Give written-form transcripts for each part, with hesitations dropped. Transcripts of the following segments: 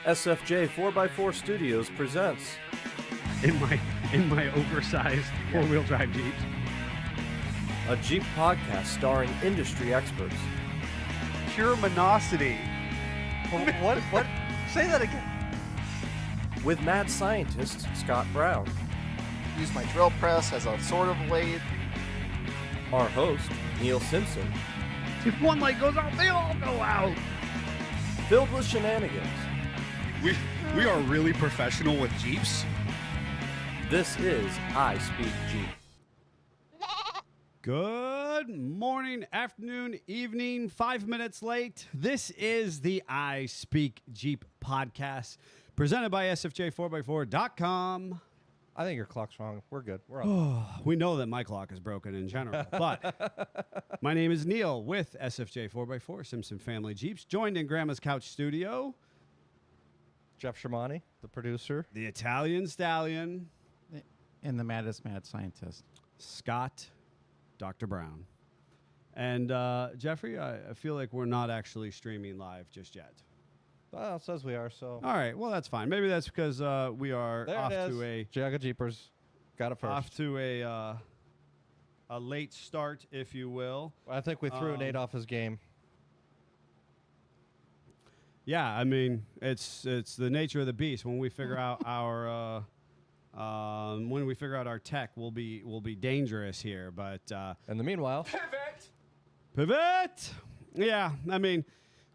SFJ 4x4 Studios presents in my oversized four-wheel drive Jeeps. a Jeep podcast starring industry experts. Pure monosity. What? Say that again. With mad scientist Scott Brown, Use my drill press as a sort of lathe. our host Neil Simpson, If one light goes out, they all go out. filled with shenanigans. We are really professional with Jeeps. This is I Speak Jeep. Good morning, afternoon, evening, 5 minutes late. This is the I Speak Jeep podcast presented by SFJ4x4.com. I think your clock's wrong. We're good. We're up. We know that my clock is broken in general, but my name is Neil with SFJ4x4 Simpson Family Jeeps, joined in Grandma's Couch Studio, Jeff Shermani, the producer. the Italian Stallion, And the maddest mad scientist. Scott, Dr. Brown. And Jeffrey, I feel like we're not actually streaming live just yet. Well, it says we are, so. All right, well, that's fine. Maybe that's because we are There off it is. to a Jaga Jeepers. Got it first. off to a late start, if you will. I think we threw Nate off his game. Yeah, I mean, it's the nature of the beast. When we figure out our tech, we'll be dangerous here. But In the meanwhile, pivot. Yeah, I mean,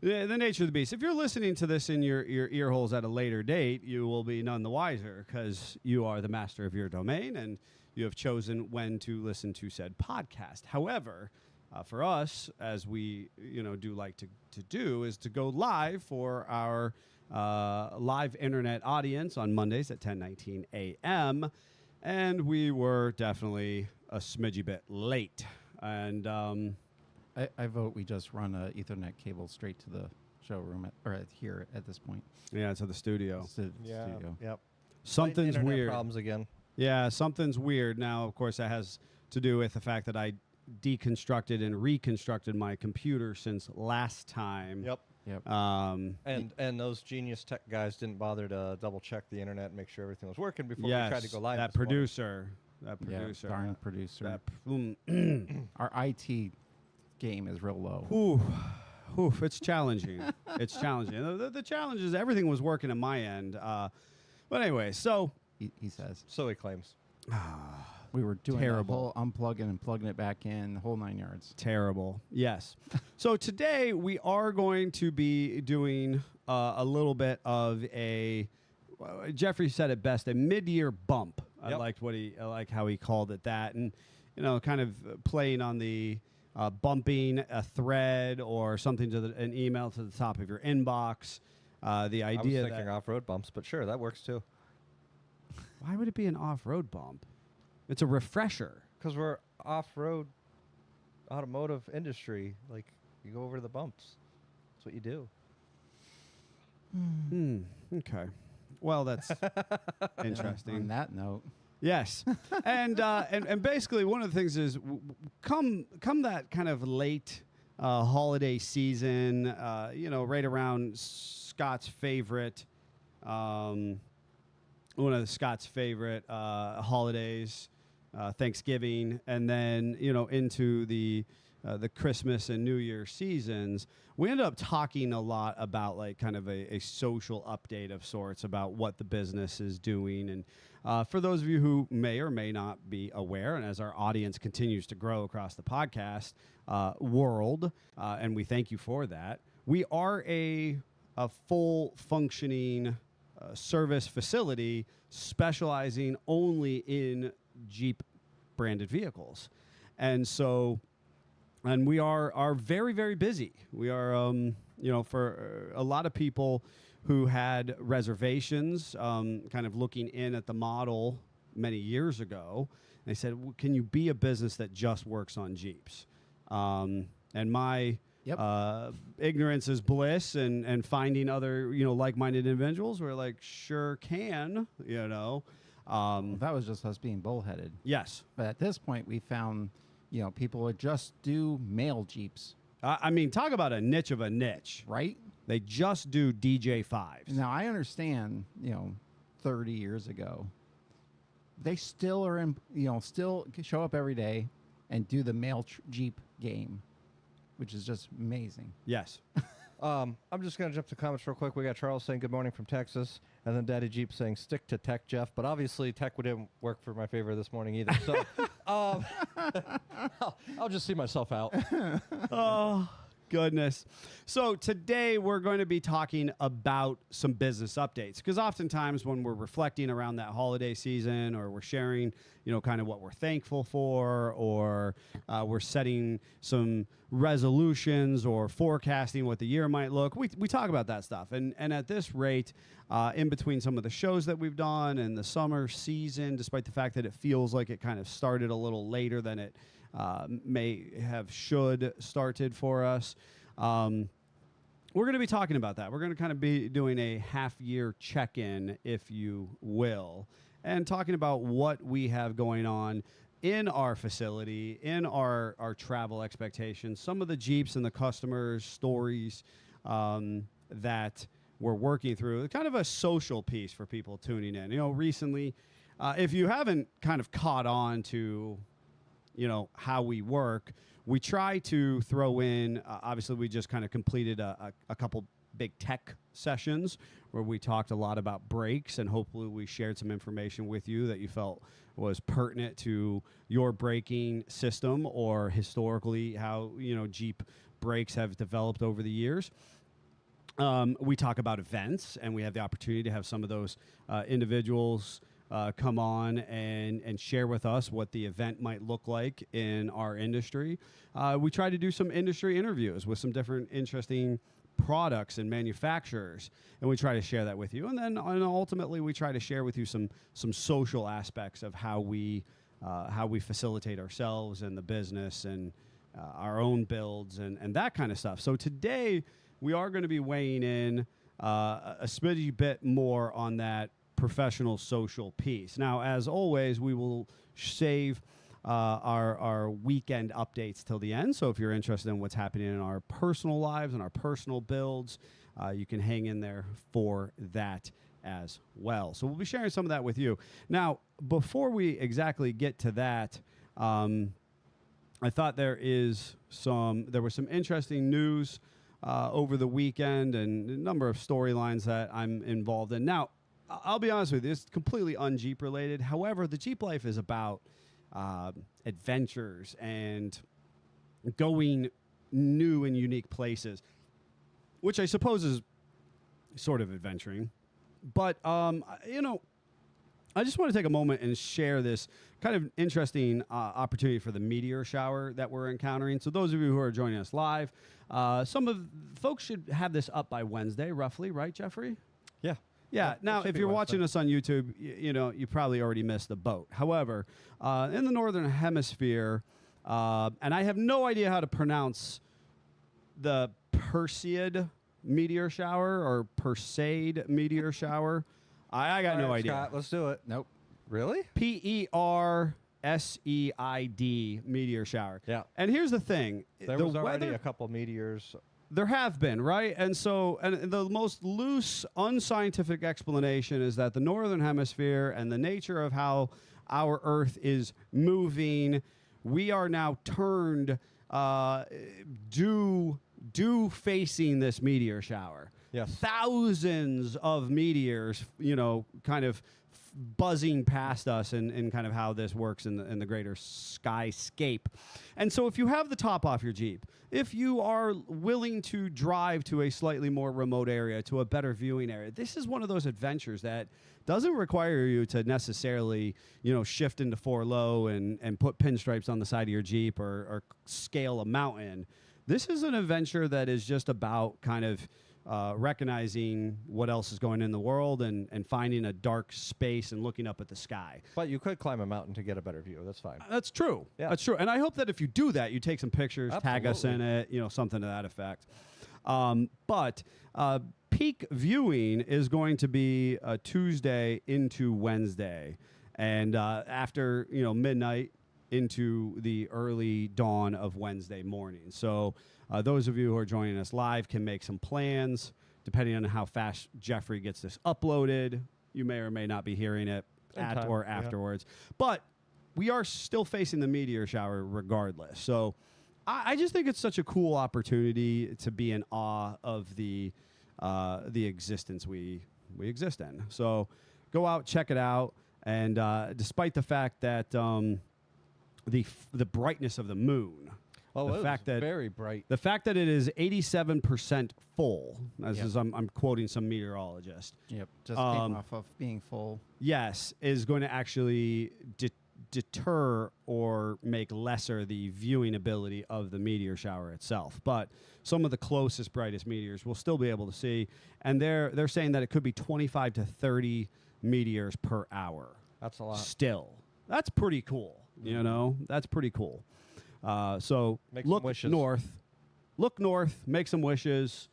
the nature of the beast. If you're listening to this in your ear holes at a later date, you will be none the wiser because you are the master of your domain and you have chosen when to listen to said podcast. However, for us, as we do like to do, is to go live for our live internet audience on Mondays at 10:19 a.m. And we were definitely a smidgy bit late. And I vote we just run a Ethernet cable straight to the showroom here at this point. yeah, to the studio. It's the studio. Yep. Something's Internet weird. Problems again. Yeah, something's weird. Now, of course, that has to do with the fact that I deconstructed and reconstructed my computer since last time. Yep. Yep. And those genius tech guys didn't bother to double check the internet and make sure everything was working before we tried to go live. That this morning. producer. That Yeah, producer. darn producer. That, Our IT game is real low. Ooh, it's challenging. It's challenging. The challenge is everything was working on my end. But anyway, so He says. So he claims. We were doing Terrible. the whole unplugging and plugging it back in, the whole 9 yards. terrible. Yes. So today we are going to be doing a little bit of a. Jeffrey said it best, a mid-year bump. I Yep. I like how he called it that, and kind of playing on the bumping a thread or something to an email to the top of your inbox. The I was idea thinking that off-road bumps, but sure, that works too. why would it be an off-road bump? It's a refresher. Because we're off-road automotive industry. Like, you go over the bumps. That's what you do. Okay. Well, that's On interesting. that note, Yes, and basically one of the things is come that kind of late holiday season, right around Scott's favorite, one of Scott's favorite holidays, Thanksgiving, and then into the Christmas and New Year seasons, we ended up talking a lot about like kind of a social update of sorts about what the business is doing. And for those of you who may or may not be aware, and as our audience continues to grow across the podcast world, and we thank you for that, we are a full functioning service facility specializing only in Jeep branded vehicles. And so, and we are very, very busy. We are, for a lot of people who had reservations, kind of looking in at the model many years ago, they said, well, can you be a business that just works on Jeeps? And my ignorance is bliss, and finding other, like-minded individuals were like, sure can, that was just us being bullheaded. Yes. But at this point, we found, people would just do mail Jeeps, I mean, talk about a niche of a niche. right? They just do DJ5s. Now I understand, 30 years ago, they still are in, still show up every day and do the male Jeep game, which is just amazing. Yes. I'm just going to jump to comments real quick. We got Charles saying good morning from Texas, and then Daddy Jeep saying stick to tech, Jeff. But obviously, tech didn't work for my favor this morning either. So I'll just see myself out. Oh, goodness. So today we're going to be talking about some business updates, because oftentimes when we're reflecting around that holiday season, or we're sharing, kind of what we're thankful for, or we're setting some resolutions or forecasting what the year might look, we talk about that stuff. And at this rate, in between some of the shows that we've done and the summer season, despite the fact that it feels like it kind of started a little later than it may have started for us. We're going to be talking about that. We're going to kind of be doing a half-year check-in, if you will, and talking about what we have going on in our facility, in our travel expectations, some of the Jeeps and the customers' stories that we're working through. Kind of a social piece for people tuning in. Recently, if you haven't kind of caught on to how we work, we try to throw in, obviously we just kind of completed a couple big tech sessions where we talked a lot about brakes, and hopefully we shared some information with you that you felt was pertinent to your braking system, or historically how, Jeep brakes have developed over the years. We talk about events, and we have the opportunity to have some of those individuals come on and share with us what the event might look like in our industry. We try to do some industry interviews with some different interesting products and manufacturers, and we try to share that with you. And then ultimately we try to share with you some social aspects of how we facilitate ourselves and the business, and our own builds and that kind of stuff. So today we are going to be weighing in a smidgy bit more on that professional social piece. Now, as always, we will save our weekend updates till the end. So if you're interested in what's happening in our personal lives and our personal builds, you can hang in there for that as well. So we'll be sharing some of that with you. Now, before we exactly get to that, I thought there was some interesting news over the weekend, and a number of storylines that I'm involved in. Now, I'll be honest with you, it's completely un-Jeep related. However, the Jeep life is about adventures and going new and unique places, which I suppose is sort of adventuring. But, I just want to take a moment and share this kind of interesting opportunity for the meteor shower that we're encountering. So those of you who are joining us live, some of folks should have this up by Wednesday, roughly, right, Jeffrey? Yeah. Yeah. Now, if you're watching us on YouTube, you probably already missed the boat. However, in the Northern Hemisphere, and I have no idea how to pronounce the Perseid meteor shower or Perseid meteor shower. I got no idea. Scott, let's do it. Nope. Really? Perseid meteor shower. Yeah. And here's the thing. There the was already weather, a couple meteors. There have been, right? And so, and the most loose, unscientific explanation is that the Northern Hemisphere and the nature of how our Earth is moving, we are now turned due facing this meteor shower. Yes. Thousands of meteors, kind of buzzing past us, and kind of how this works in the greater skyscape. And so if you have the top off your Jeep, if you are willing to drive to a slightly more remote area, to a better viewing area, this is one of those adventures that doesn't require you to necessarily, shift into 4-low and put pinstripes on the side of your Jeep or scale a mountain. This is an adventure that is just about kind of recognizing what else is going in the world and finding a dark space and looking up at the sky. But you could climb a mountain to get a better view. That's fine. That's true. Yeah. That's true. And I hope that if you do that, you take some pictures, tag us in it, something to that effect. But peak viewing is going to be Tuesday into Wednesday. And after, midnight into the early dawn of Wednesday morning. So those of you who are joining us live can make some plans. Depending on how fast Jeffrey gets this uploaded, you may or may not be hearing it at time, or yeah. afterwards. But we are still facing the meteor shower regardless. So I just think it's such a cool opportunity to be in awe of the existence we exist in. So go out, check it out. And despite the fact that the brightness of the moon, Oh, the it fact was that very bright. the fact that it is 87% full, as Yep. is, I'm quoting some meteorologist, Yep. Just came off of being full. yes, is going to actually deter or make lesser the viewing ability of the meteor shower itself. But some of the closest, brightest meteors we'll still be able to see, and they're saying that it could be 25 to 30 meteors per hour. That's a lot. Still, that's pretty cool. You know, that's pretty cool. So Make some look wishes. north. Look north. Make some wishes.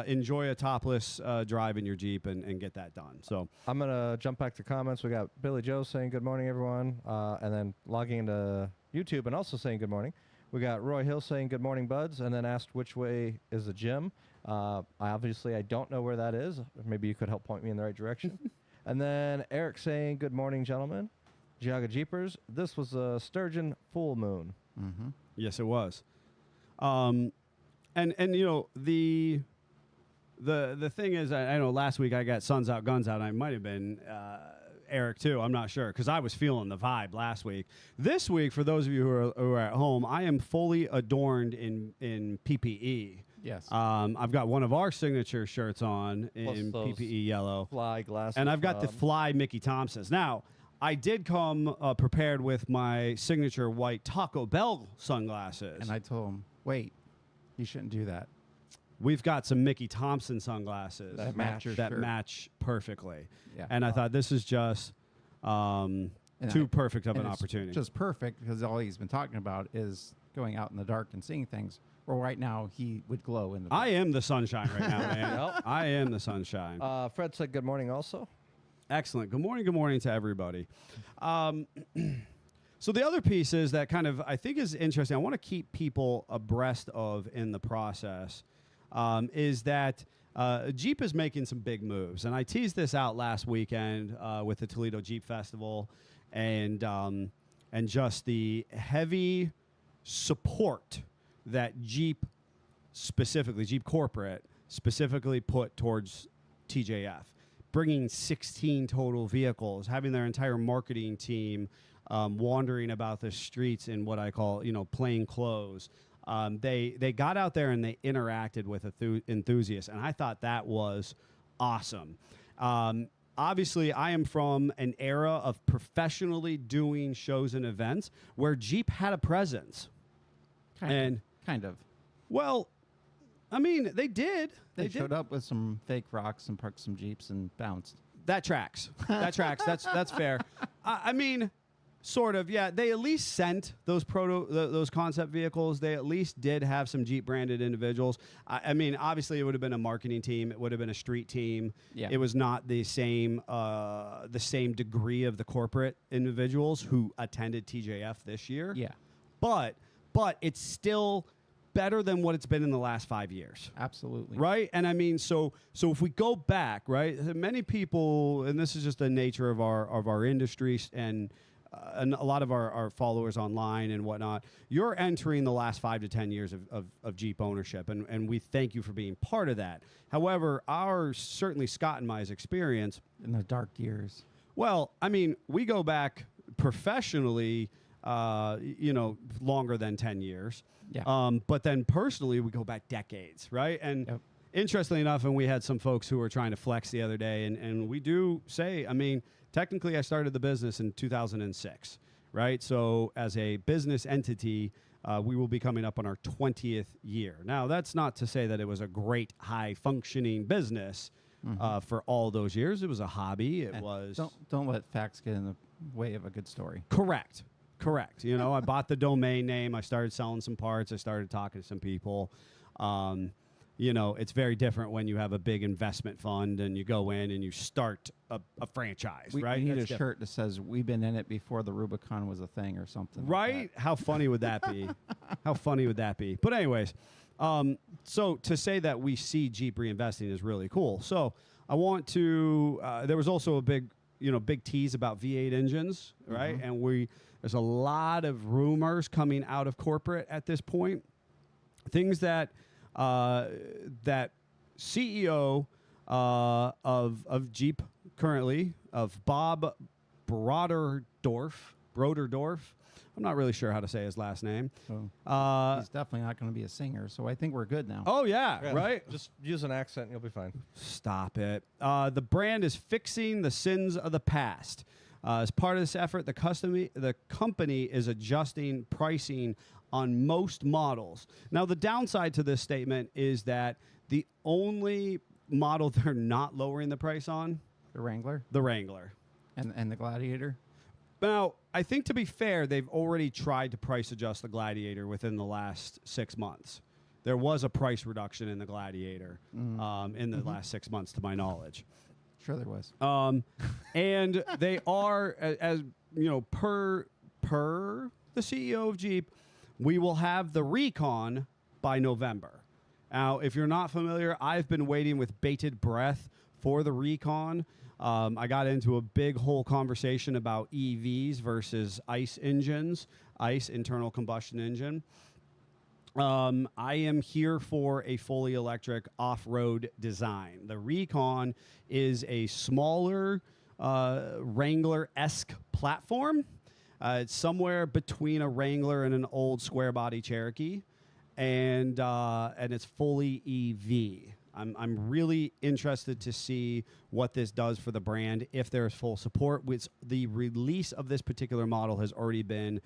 Enjoy a topless drive in your Jeep and get that done. So I'm going to jump back to comments. We got Billy Joe saying good morning, everyone. And then logging into YouTube and also saying good morning. We got Roy Hill saying good morning, buds, and then asked which way is the gym. I don't know where that is. Maybe you could help point me in the right direction. And then Eric saying good morning, gentlemen. Geauga Jeepers. This was a sturgeon full moon. Mm-hmm. yes, it was. And you know the thing is, I know last week I got Suns Out Guns Out. And I might have been Eric too. I'm not sure because I was feeling the vibe last week. This week, for those of you who are at home, I am fully adorned in PPE. Yes. I've got one of our signature shirts on Plus in those PPE yellow, Fly glasses. and I've got the from- Fly Mickey Thompsons. Now, I did come prepared with my signature white Taco Bell sunglasses. and I told him, wait, you shouldn't do that. We've got some Mickey Thompson sunglasses That match your that shirt. match perfectly. Yeah. And I thought this is just And too I- perfect of and an it's opportunity. Just perfect because all he's been talking about is going out in the dark and seeing things. Well, right now he would glow in the dark. I am the sunshine right now, man. Yep. I am the sunshine. Fred said good morning also. Excellent. Good morning to everybody. So the other piece is that kind of I think is interesting. I want to keep people abreast of in the process is that Jeep is making some big moves, and I teased this out last weekend with the Toledo Jeep Festival, and just the heavy support that Jeep Corporate specifically put towards TJF. Bringing 16 total vehicles, having their entire marketing team wandering about the streets in what I call, plain clothes. They got out there and they interacted with enthusiasts, and I thought that was awesome. Obviously, I am from an era of professionally doing shows and events where Jeep had a presence. Kind of. Well, I mean, they did. They did. showed up with some fake rocks and parked some Jeeps and bounced. That tracks. That tracks. That's fair. I mean, sort of. Yeah, they at least sent those those concept vehicles. They at least did have some Jeep branded individuals. I mean, obviously, it would have been a marketing team. It would have been a street team. Yeah. It was not the same degree of the corporate individuals who attended TJF this year. Yeah, But it's still better than what it's been in the last 5 years. absolutely. Right? And I mean, so if we go back, right, many people, and this is just the nature of our industry and a lot of our followers online and whatnot, you're entering the last 5 to 10 years of Jeep ownership, and we thank you for being part of that. However, certainly Scott and my experience, In the dark years. well, I mean, we go back professionally, longer than 10 years. Yeah. But then personally, we go back decades, right? And Yep. interestingly enough, and we had some folks who were trying to flex the other day, and we do say, I mean, technically I started the business in 2006, right? So as a business entity, we will be coming up on our 20th year. Now, that's not to say that it was a great high-functioning business for all those years. It was a hobby. It And was... Don't let facts get in the way of a good story. Correct. I bought the domain name. I started selling some parts. I started talking to some people. it's very different when you have a big investment fund and you go in and you start a franchise, right? We need That's a shirt that says "We've been in it before the Rubicon was a thing" or something. right? Like How funny would that be? How funny would that be? But anyways, so to say that we see Jeep reinvesting is really cool. So I want to. There was also a big tease about V8 engines, right? And there's a lot of rumors coming out of corporate at this point. Things that that CEO of Jeep currently, of Bob Broderdorf. I'm not really sure how to say his last name. that. He's definitely not going to be a singer, so I think we're good now. Oh yeah, Yeah, right. Just use an accent and you'll be fine. Stop it. The brand is fixing the sins of the past. As part of this effort, the company is adjusting pricing on most models. Now, the downside to this statement is that the only model they're not lowering the price on, The Wrangler the Wrangler. and the Gladiator. Now, I think to be fair, they've already tried to price adjust the Gladiator within the last 6 months. There was a price reduction in the Gladiator in the last 6 months, to my knowledge. Sure, there was. And they are, as per the CEO of Jeep, we will have the Recon by November. Now, if you're not familiar, I've been waiting with bated breath for the Recon. I got into a big whole conversation about EVs versus ICE engines, ICE internal combustion engine. I am here for a fully electric off-road design. The Recon is a smaller Wrangler-esque platform. It's somewhere between a Wrangler and an old square body Cherokee, and it's fully EV. I'm really interested to see what this does for the brand if there's full support. Which the release of this particular model has already been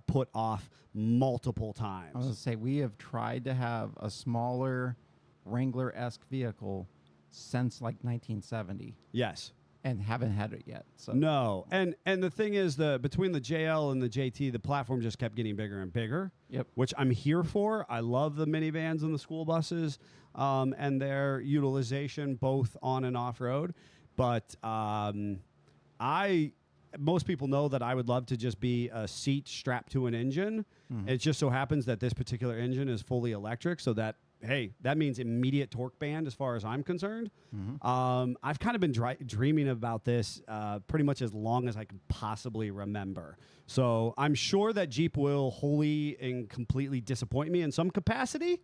put off multiple times. I was going to say, we have tried to have a smaller Wrangler-esque vehicle since like 1970 Yes. and haven't had it yet. So No. And the thing is, between the JL and the JT, the platform just kept getting bigger and bigger. Yep. Which I'm here for. I love the minivans and the school buses and their utilization both on and off road. But most people know that I would love to just be a seat strapped to an engine. It just so happens that this particular engine is fully electric, so that, hey, that means immediate torque band as far as I'm concerned. I've kind of been dreaming about this pretty much as long as I can possibly remember. So I'm sure that Jeep will wholly and completely disappoint me in some capacity,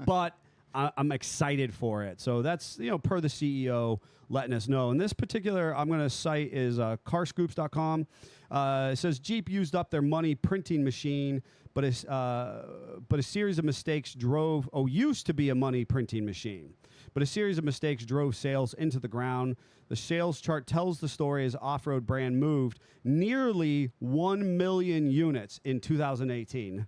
but I'm excited for it. So that's, per the CEO letting us know. And this particular, I'm going to cite is carscoops.com. It says Jeep used up their money printing machine, but a series of mistakes used to be a money printing machine. But a series of mistakes drove sales into the ground. The sales chart tells the story as off-road brand moved nearly 1 million units in 2018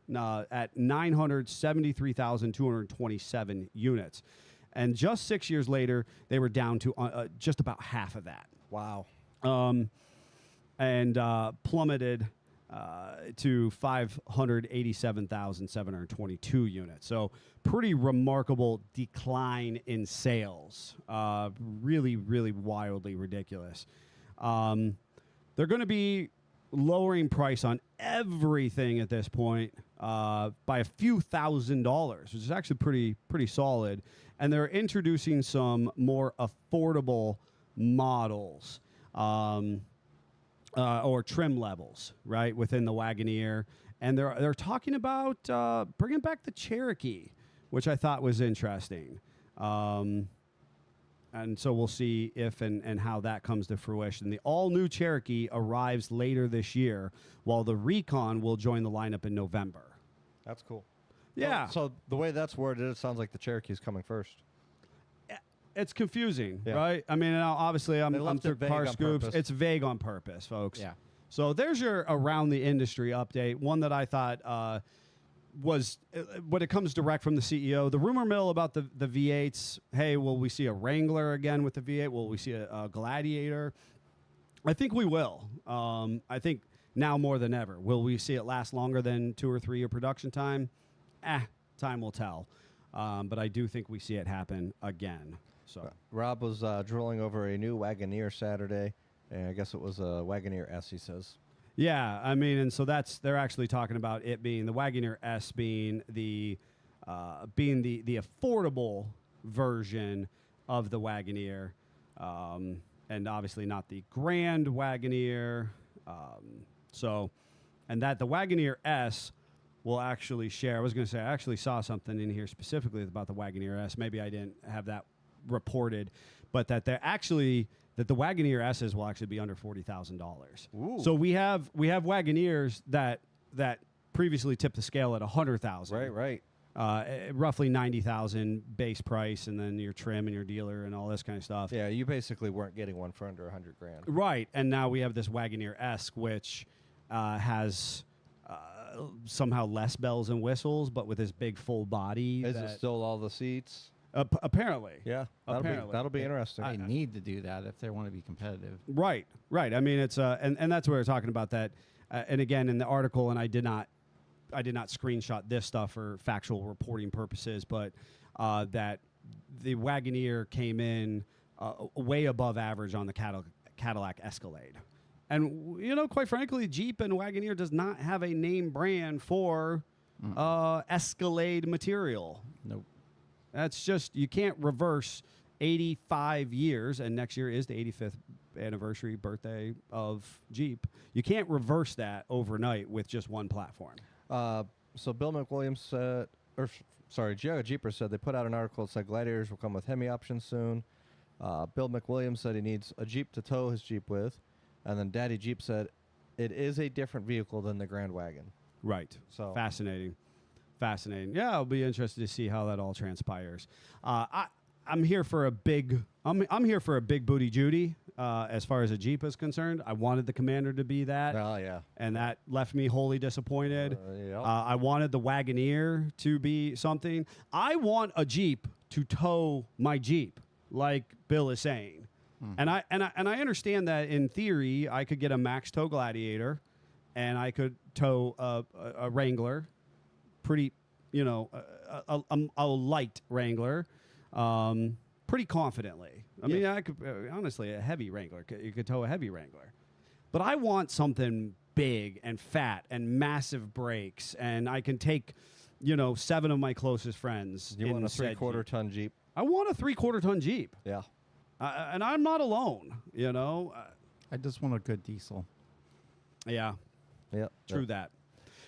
at 973,227 units. And just 6 years later, they were down to just about half of that. Wow. And plummeted to 587,722 units. So pretty remarkable decline in sales. Really, really wildly ridiculous. They're going to be lowering price on everything at this point by a few $1,000s, which is actually pretty solid. And they're introducing some more affordable models. Or trim levels, right, within the Wagoneer. And they're talking about bringing back the Cherokee, which I thought was interesting. And so we'll see if and how that comes to fruition. The all-new Cherokee arrives later this year, while the Recon will join the lineup in November. That's cool. Yeah. So the way that's worded, it sounds like the Cherokee's coming first. It's confusing, Yeah. right? I mean, now obviously I'm They left through it vague Car on Scoops. purpose. It's vague on purpose, folks. Yeah. So there's your around the industry update. One that I thought was when it comes direct from the CEO. The rumor mill about the V8s. Hey, will we see a Wrangler again with the V8? Will we see a Gladiator? I think we will. I think now more than ever. Will we see it last longer than 2 or 3 year production time? Time will tell. but I do think we see it happen again. So Rob was drilling over a new Wagoneer Saturday, and I guess it was a Wagoneer S, he says. yeah, I mean, and so they're actually talking about it being the Wagoneer S being the affordable version of the Wagoneer, and obviously not the Grand Wagoneer. And that the Wagoneer S will actually share. I was going to say I actually saw something in here specifically about the Wagoneer S. Maybe I didn't have that reported, but that the Wagoneer S's will actually be under $40,000. So we have Wagoneers that previously tipped the scale at $100,000. Right. Roughly $90,000 base price, and then your trim and your dealer and all this kind of stuff. Yeah, you basically weren't getting one for under $100,000. Right, and now we have this Wagoneer S, which has somehow less bells and whistles, but with this big full body. Is it still all the seats? Apparently. Yeah, Apparently. that'll be interesting. They need to do that if they want to be competitive. Right. I mean, it's and that's what we're talking about. That, and again in the article, and I did not screenshot this stuff for factual reporting purposes, but that the Wagoneer came in way above average on the Cadillac Escalade. And, quite frankly, Jeep and Wagoneer does not have a name brand for Escalade material. Nope. That's just, you can't reverse 85 years, and next year is the 85th anniversary birthday of Jeep. You can't reverse that overnight with just one platform. So Bill McWilliams said, Giaga Jeeper said they put out an article that said Gladiators will come with Hemi options soon. Bill McWilliams said he needs a Jeep to tow his Jeep with. And then Daddy Jeep said it is a different vehicle than the Grand Wagon. Right. So Fascinating. Yeah, I'll be interested to see how that all transpires. I'm here for a big booty Judy as far as a Jeep is concerned. I wanted the Commander to be that. Oh, yeah. And that left me wholly disappointed. Yeah. I wanted the Wagoneer to be something. I want a Jeep to tow my Jeep, like Bill is saying. And I understand that in theory I could get a max tow Gladiator, and I could tow a Wrangler, pretty, a light Wrangler, pretty confidently. I mean, I could honestly a heavy Wrangler. You could tow a heavy Wrangler, but I want something big and fat and massive brakes, and I can take, 7 of my closest friends. You want a said 3/4 ton Jeep? I want a 3/4 ton Jeep. Yeah. And I'm not alone, I just want a good diesel. Yeah, Yep. true that.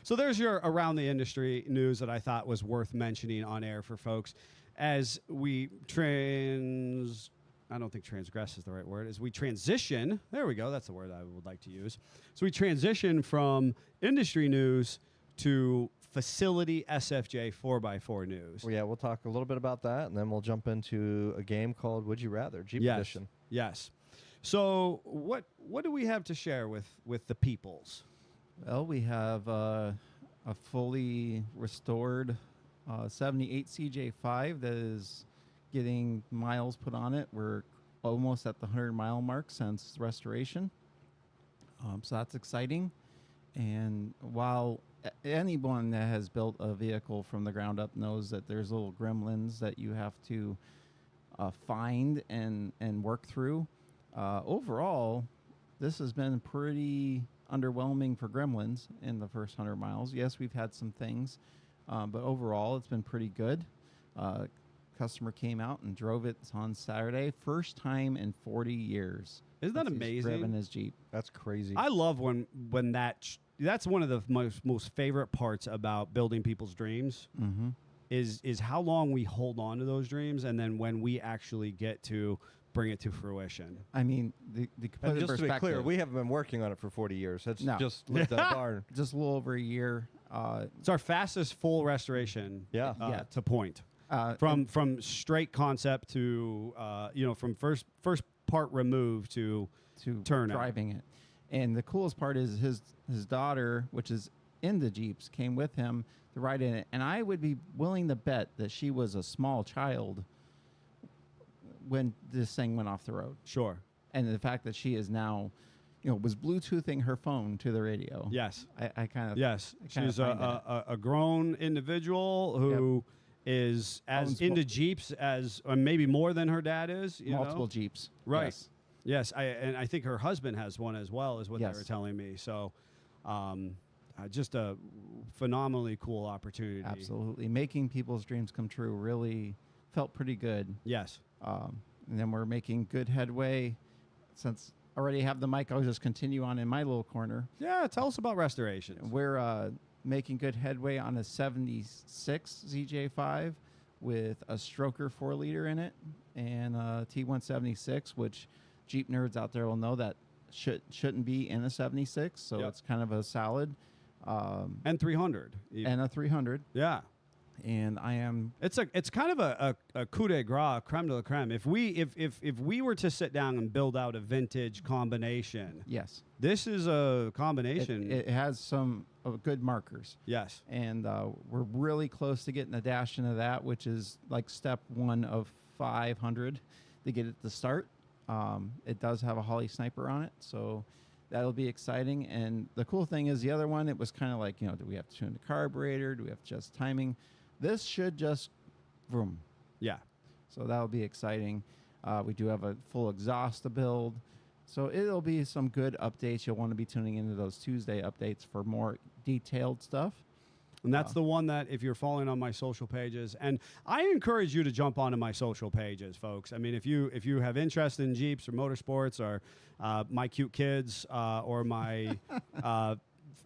So there's your around the industry news that I thought was worth mentioning on air for folks as we I don't think transgress is the right word, as we transition. There we go. That's the word I would like to use. So we transition from industry news to facility SFJ 4x4 news. Well, yeah, we'll talk a little bit about that, and then we'll jump into a game called Would You Rather, Jeep Edition. Yes. So what do we have to share with the peoples? Well, we have a fully restored 78 CJ5 that is getting miles put on it. We're almost at the 100-mile mark since restoration. So that's exciting. And while anyone that has built a vehicle from the ground up knows that there's little gremlins that you have to find and work through, overall, this has been pretty underwhelming for gremlins in the first 100 miles. Yes, we've had some things, but overall, it's been pretty good. Customer came out and drove it on Saturday. First time in 40 years. Isn't that He's amazing? driven his Jeep. That's crazy. I love when that's one of the most favorite parts about building people's dreams Mm-hmm. is how long we hold on to those dreams, and then when we actually get to bring it to fruition. I mean, the And complete just to be clear, perspective, we haven't been working on it for 40 years. It's No. just lived in a barn. just a little over a year. It's our fastest full restoration. Yeah. Yeah. To point from straight concept to from first part removed to turn out. driving it. And the coolest part is his daughter, which is in the Jeeps, came with him to ride in it. And I would be willing to bet that she was a small child when this thing went off the road. Sure. And the fact that she is now, was Bluetoothing her phone to the radio. Yes. I kind of Yes. I kinda She's find that. a grown individual who is as Owns into Jeeps as, or maybe more than her dad is. You Multiple know? Jeeps. Right. Yes. Yes, and I think her husband has one as well, is what Yes. they were telling me. So, just a phenomenally cool opportunity. Absolutely. Making people's dreams come true really felt pretty good. Yes. And then we're making good headway. Since I already have the mic, I'll just continue on in my little corner. Yeah. Tell us about restorations. We're making good headway on a 76 ZJ5 with a stroker 4-liter in it and a T176, which Jeep nerds out there will know that shouldn't be in a 76. So Yep. it's kind of a solid. And 300. And a 300. Yeah. And I am It's kind of a coup de grace, creme de la creme. If we were to sit down and build out a vintage combination, yes. this is a combination. It has some good markers. Yes. And we're really close to getting a dash into that, which is like step 1 of 500 to get it to start. It does have a Holly Sniper on it, so that'll be exciting. And the cool thing is the other one, it was kind of like, do we have to tune the carburetor? Do we have to adjust timing? This should just vroom. Yeah. So that'll be exciting. We do have a full exhaust to build. So it'll be some good updates. You'll want to be tuning into those Tuesday updates for more detailed stuff. And that's the one that if you're following on my social pages, and I encourage you to jump onto my social pages, folks. I mean, if you have interest in Jeeps or motorsports or my cute kids or my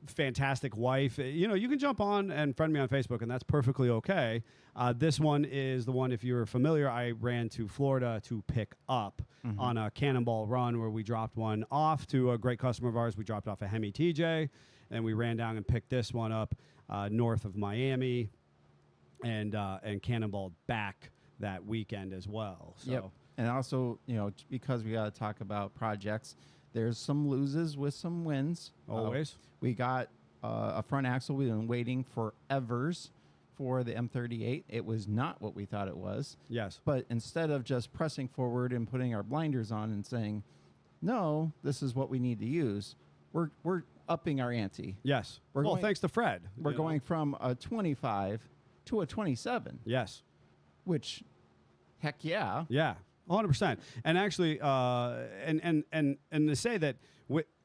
fantastic wife, you can jump on and friend me on Facebook, and that's perfectly okay. This one is the one, if you're familiar, I ran to Florida to pick up on a Cannonball run where we dropped one off to a great customer of ours. We dropped off a Hemi TJ, and we ran down and picked this one up north of Miami, and Cannonballed back that weekend as well. So. Yep. And also, because we got to talk about projects, there's some loses with some wins. Always. We got a front axle. We've been waiting forevers for the M38. It was not what we thought it was. Yes. But instead of just pressing forward and putting our blinders on and saying, no, this is what we need to use, we're upping our ante. Yes. We're Well, going- thanks to Fred. We're you know. going from a 25 to a 27, Yes. which, heck yeah. Yeah. 100%. And actually, and to say that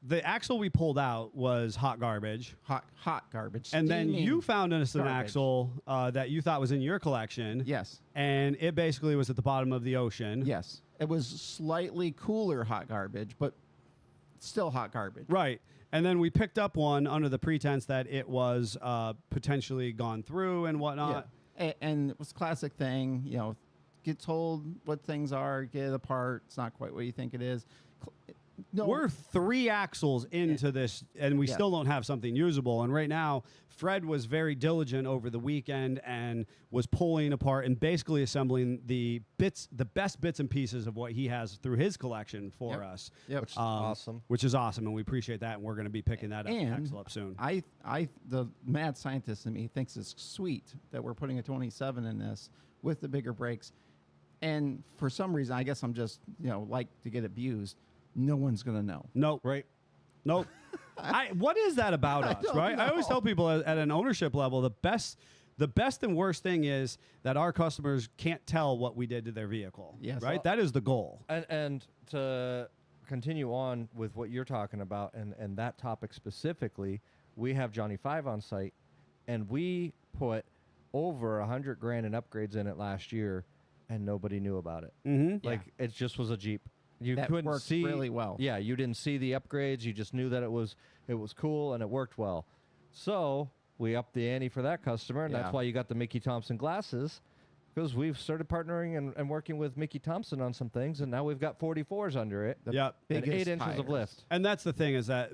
the axle we pulled out was hot garbage. Hot garbage. And then steaming you found us an garbage. axle that you thought was in your collection. Yes. And it basically was at the bottom of the ocean. Yes. It was slightly cooler hot garbage, but still hot garbage. Right. And then we picked up one under the pretense that it was potentially gone through and whatnot. Yeah. And it was a classic thing, get told what things are, get it apart. It's not quite what you think it is. No. We're 3 axles into this, and we Yeah. still don't have something usable. And right now, Fred was very diligent over the weekend and was pulling apart and basically assembling the best bits and pieces of what he has through his collection for Yep. us. Yep. Which is awesome. Which is awesome, and we appreciate that. And we're going to be picking that And axle up soon. the mad scientist in me thinks it's sweet that we're putting a 27 in this with the bigger brakes. And for some reason, I guess I'm just, like to get abused. No one's going to know. Nope. Right. Nope. What is that about us, don't right? I always know. tell people at an ownership level, the best and worst thing is that our customers can't tell what we did to their vehicle. Yes. Right? That is the goal. And to continue on with what you're talking about and that topic specifically, we have Johnny 5 on site, and we put over $100,000 in upgrades in it last year, and nobody knew about it. Mm-hmm. Like it just was a Jeep. You That couldn't worked see really well. Yeah, you didn't see the upgrades. You just knew that it was cool and it worked well. So we upped the ante for that customer, and Yeah. that's why you got the Mickey Thompson glasses, because we've started partnering and working with Mickey Thompson on some things, and now we've got 44s under it. The Yep. And biggest 8 inches of tires. lift. And that's the thing is that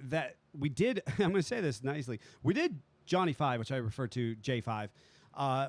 that we did. I'm going to say this nicely. We did Johnny 5, which I refer to J5.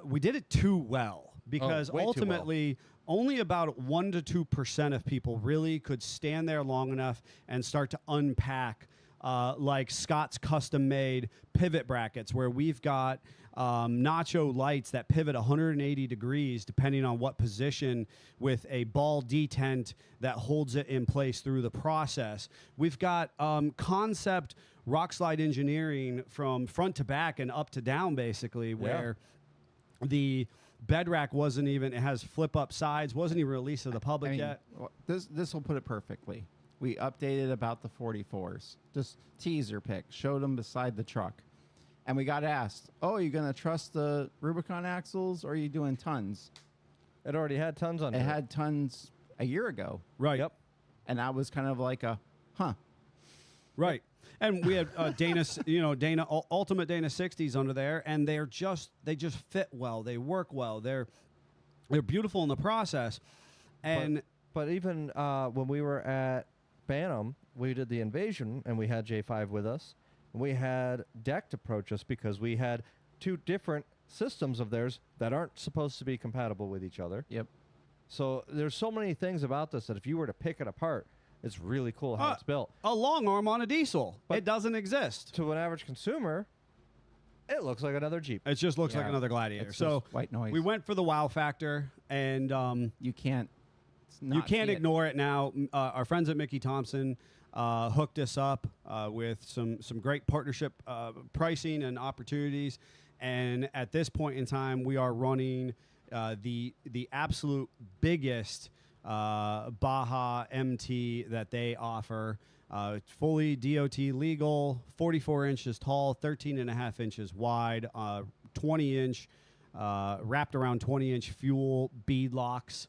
We did it too well because way too well. ultimately only about 1 to 2% of people really could stand there long enough and start to unpack like Scott's custom-made pivot brackets, where we've got nacho lights that pivot 180 degrees depending on what position, with a ball detent that holds it in place through the process. We've got concept rock slide engineering from front to back and up to down, basically, where The bed rack wasn't even. It has flip up sides. Wasn't even released to the public yet. This will put it perfectly. We updated about the 44s, just teaser pic, showed them beside the truck, and we got asked, "Oh, are you going to trust the Rubicon axles, or are you doing tons?" It already had tons on It had tons a year ago, Right. Yep. and that was kind of like a, huh. Right. And we had Dana, Ultimate Dana 60s under there, and they just fit well. They work well. They're beautiful in the process. And But even when we were at Bantam, we did the Invasion, and we had J5 with us. And we had Decked approach us because we had two different systems of theirs that aren't supposed to be compatible with each other. Yep. So there's so many things about this that if you were to pick it apart, it's really cool how it's built. a long arm on a diesel. But- It doesn't exist. To an average consumer, it looks like another Jeep. It just looks like Yeah. another Gladiator. It's So just white noise. we went for the wow factor, and You can't. you can't ignore it now. Our friends at Mickey Thompson hooked us up with some great partnership pricing and opportunities. And at this point in time, we are running the absolute biggest Baja MT that they offer. Fully DOT legal, 44 inches tall, 13 and a half inches wide, 20-inch wrapped around 20-inch fuel bead locks.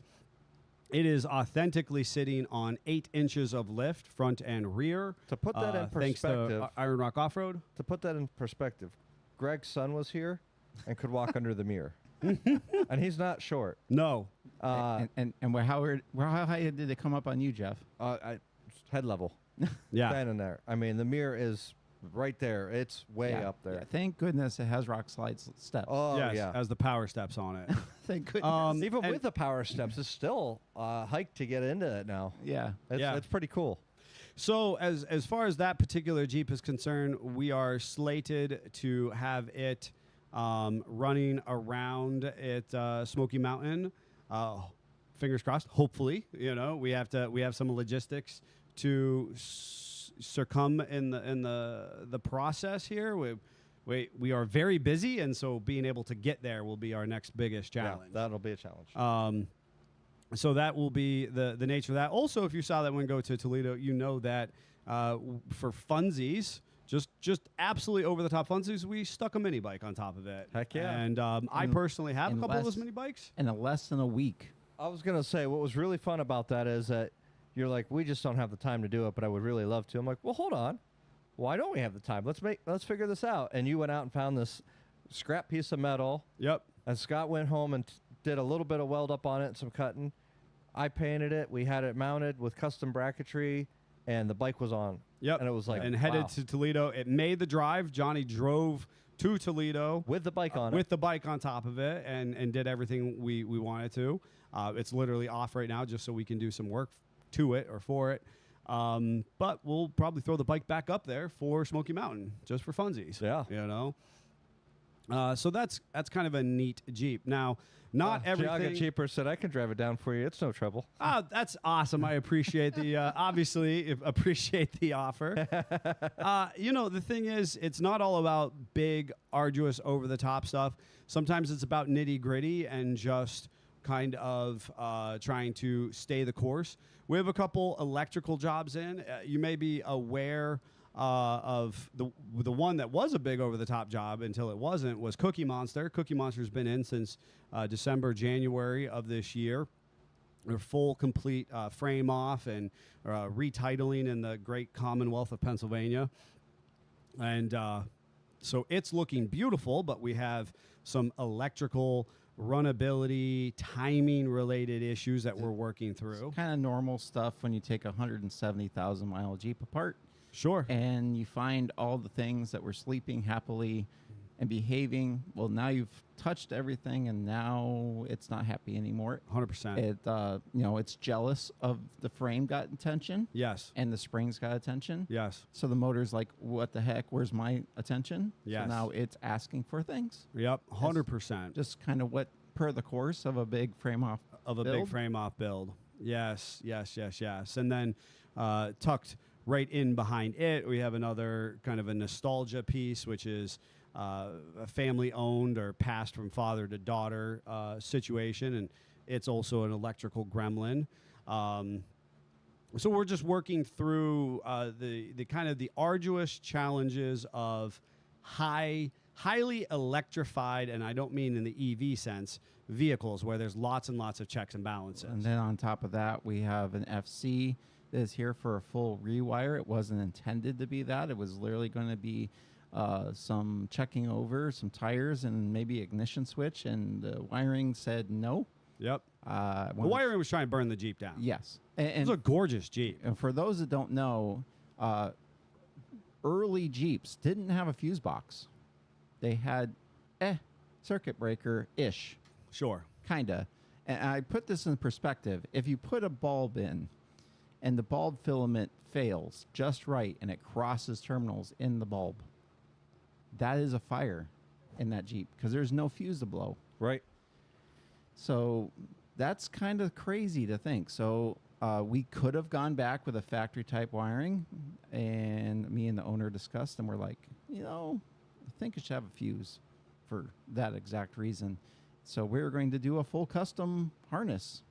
It is authentically sitting on 8 inches of lift, front and rear. To put that in Thanks perspective, to Iron Rock Off-Road. Greg's son was here and could walk under the mirror. And he's not short. No. And how high did it come up on you, Jeff? Head level. Yeah. Standing there. I mean, the mirror is right there. It's way Yeah, up there. yeah, thank goodness it has rock slide steps. Oh, yes, yeah. has the power steps on it. Thank goodness. Even and- with the power steps, it's still a hike to get into it now. yeah. It's pretty cool. So as far as that particular Jeep is concerned, we are slated to have it running around at Smoky Mountain. Fingers crossed. Hopefully, we have some logistics to succumb in the process here. We are very busy, and so being able to get there will be our next biggest challenge. Yeah, that'll be a challenge. So that will be the nature of that. Also, if you saw that one go to Toledo, you know that for funsies, just absolutely over the top funsies, we stuck a mini bike on top of it. Heck yeah. And I personally have a couple of those mini bikes. In less than a week. I was going to say, what was really fun about that is that you're like, we just don't have the time to do it, but I would really love to. I'm like, well, hold on. Why don't we have the time? Let's figure this out. And you went out and found this scrap piece of metal. Yep. And Scott went home and did a little bit of weld up on it and some cutting. I painted it. We had it mounted with custom bracketry, and the bike was on. Yep. And it was like, and headed wow. to Toledo. It made the drive. Johnny drove to Toledo With the bike on it. with the bike on top of it, and did everything we wanted to. It's literally off right now, just so we can do some work to it or for it. But we'll probably throw the bike back up there for Smoky Mountain, just for funsies. Yeah. So that's kind of a neat Jeep. Now, not everything. Giaga Cheaper said, I can drive it down for you. It's no trouble. Oh, that's awesome. I appreciate the obviously appreciate the offer. The thing is, it's not all about big, arduous, over the top stuff. Sometimes it's about nitty gritty and just kind of trying to stay the course. We have a couple electrical jobs in. You may be aware of the one that was a big over the top job until it wasn't, was Cookie Monster. Cookie Monster's been in since December, January of this year. Their full, complete frame off and retitling in the great Commonwealth of Pennsylvania. And so it's looking beautiful, but we have some electrical runnability, timing related issues that we're working through. Kind of normal stuff when you take a 170,000 mile Jeep apart Sure. and you find all the things that were sleeping happily and behaving. Well, now you've touched everything and now it's not happy anymore. 100%. It's jealous of the frame got attention Yes. and the springs got attention. Yes. So the motor's like, what the heck? Where's my attention? Yes. So now it's asking for things. Yep. 100%. Just kind of what per the course of a big frame off Of a big build. frame off build. Yes. And then tucked right in behind it, we have another kind of a nostalgia piece, which is a family-owned or passed from father to daughter situation, and it's also an electrical gremlin. So we're just working through the kind of the arduous challenges of highly electrified, and I don't mean in the EV sense, vehicles where there's lots and lots of checks and balances. And then on top of that, we have an FC that is here for a full rewire. It wasn't intended to be that. It was literally going to be some checking over some tires and maybe ignition switch, and the wiring said no. Yep. The wiring was trying to burn the Jeep down. Yes. It's a gorgeous Jeep. And for those that don't know, early Jeeps didn't have a fuse box. They had circuit breaker-ish, Sure. kind of. And I put this in perspective. If you put a bulb in and the bulb filament fails just right and it crosses terminals in the bulb, that is a fire in that Jeep because there's no fuse to blow. Right. So that's kind of crazy to think. So we could have gone back with a factory type wiring, and me and the owner discussed, and we're like, I think it should have a fuse for that exact reason. So we're going to do a full custom harness,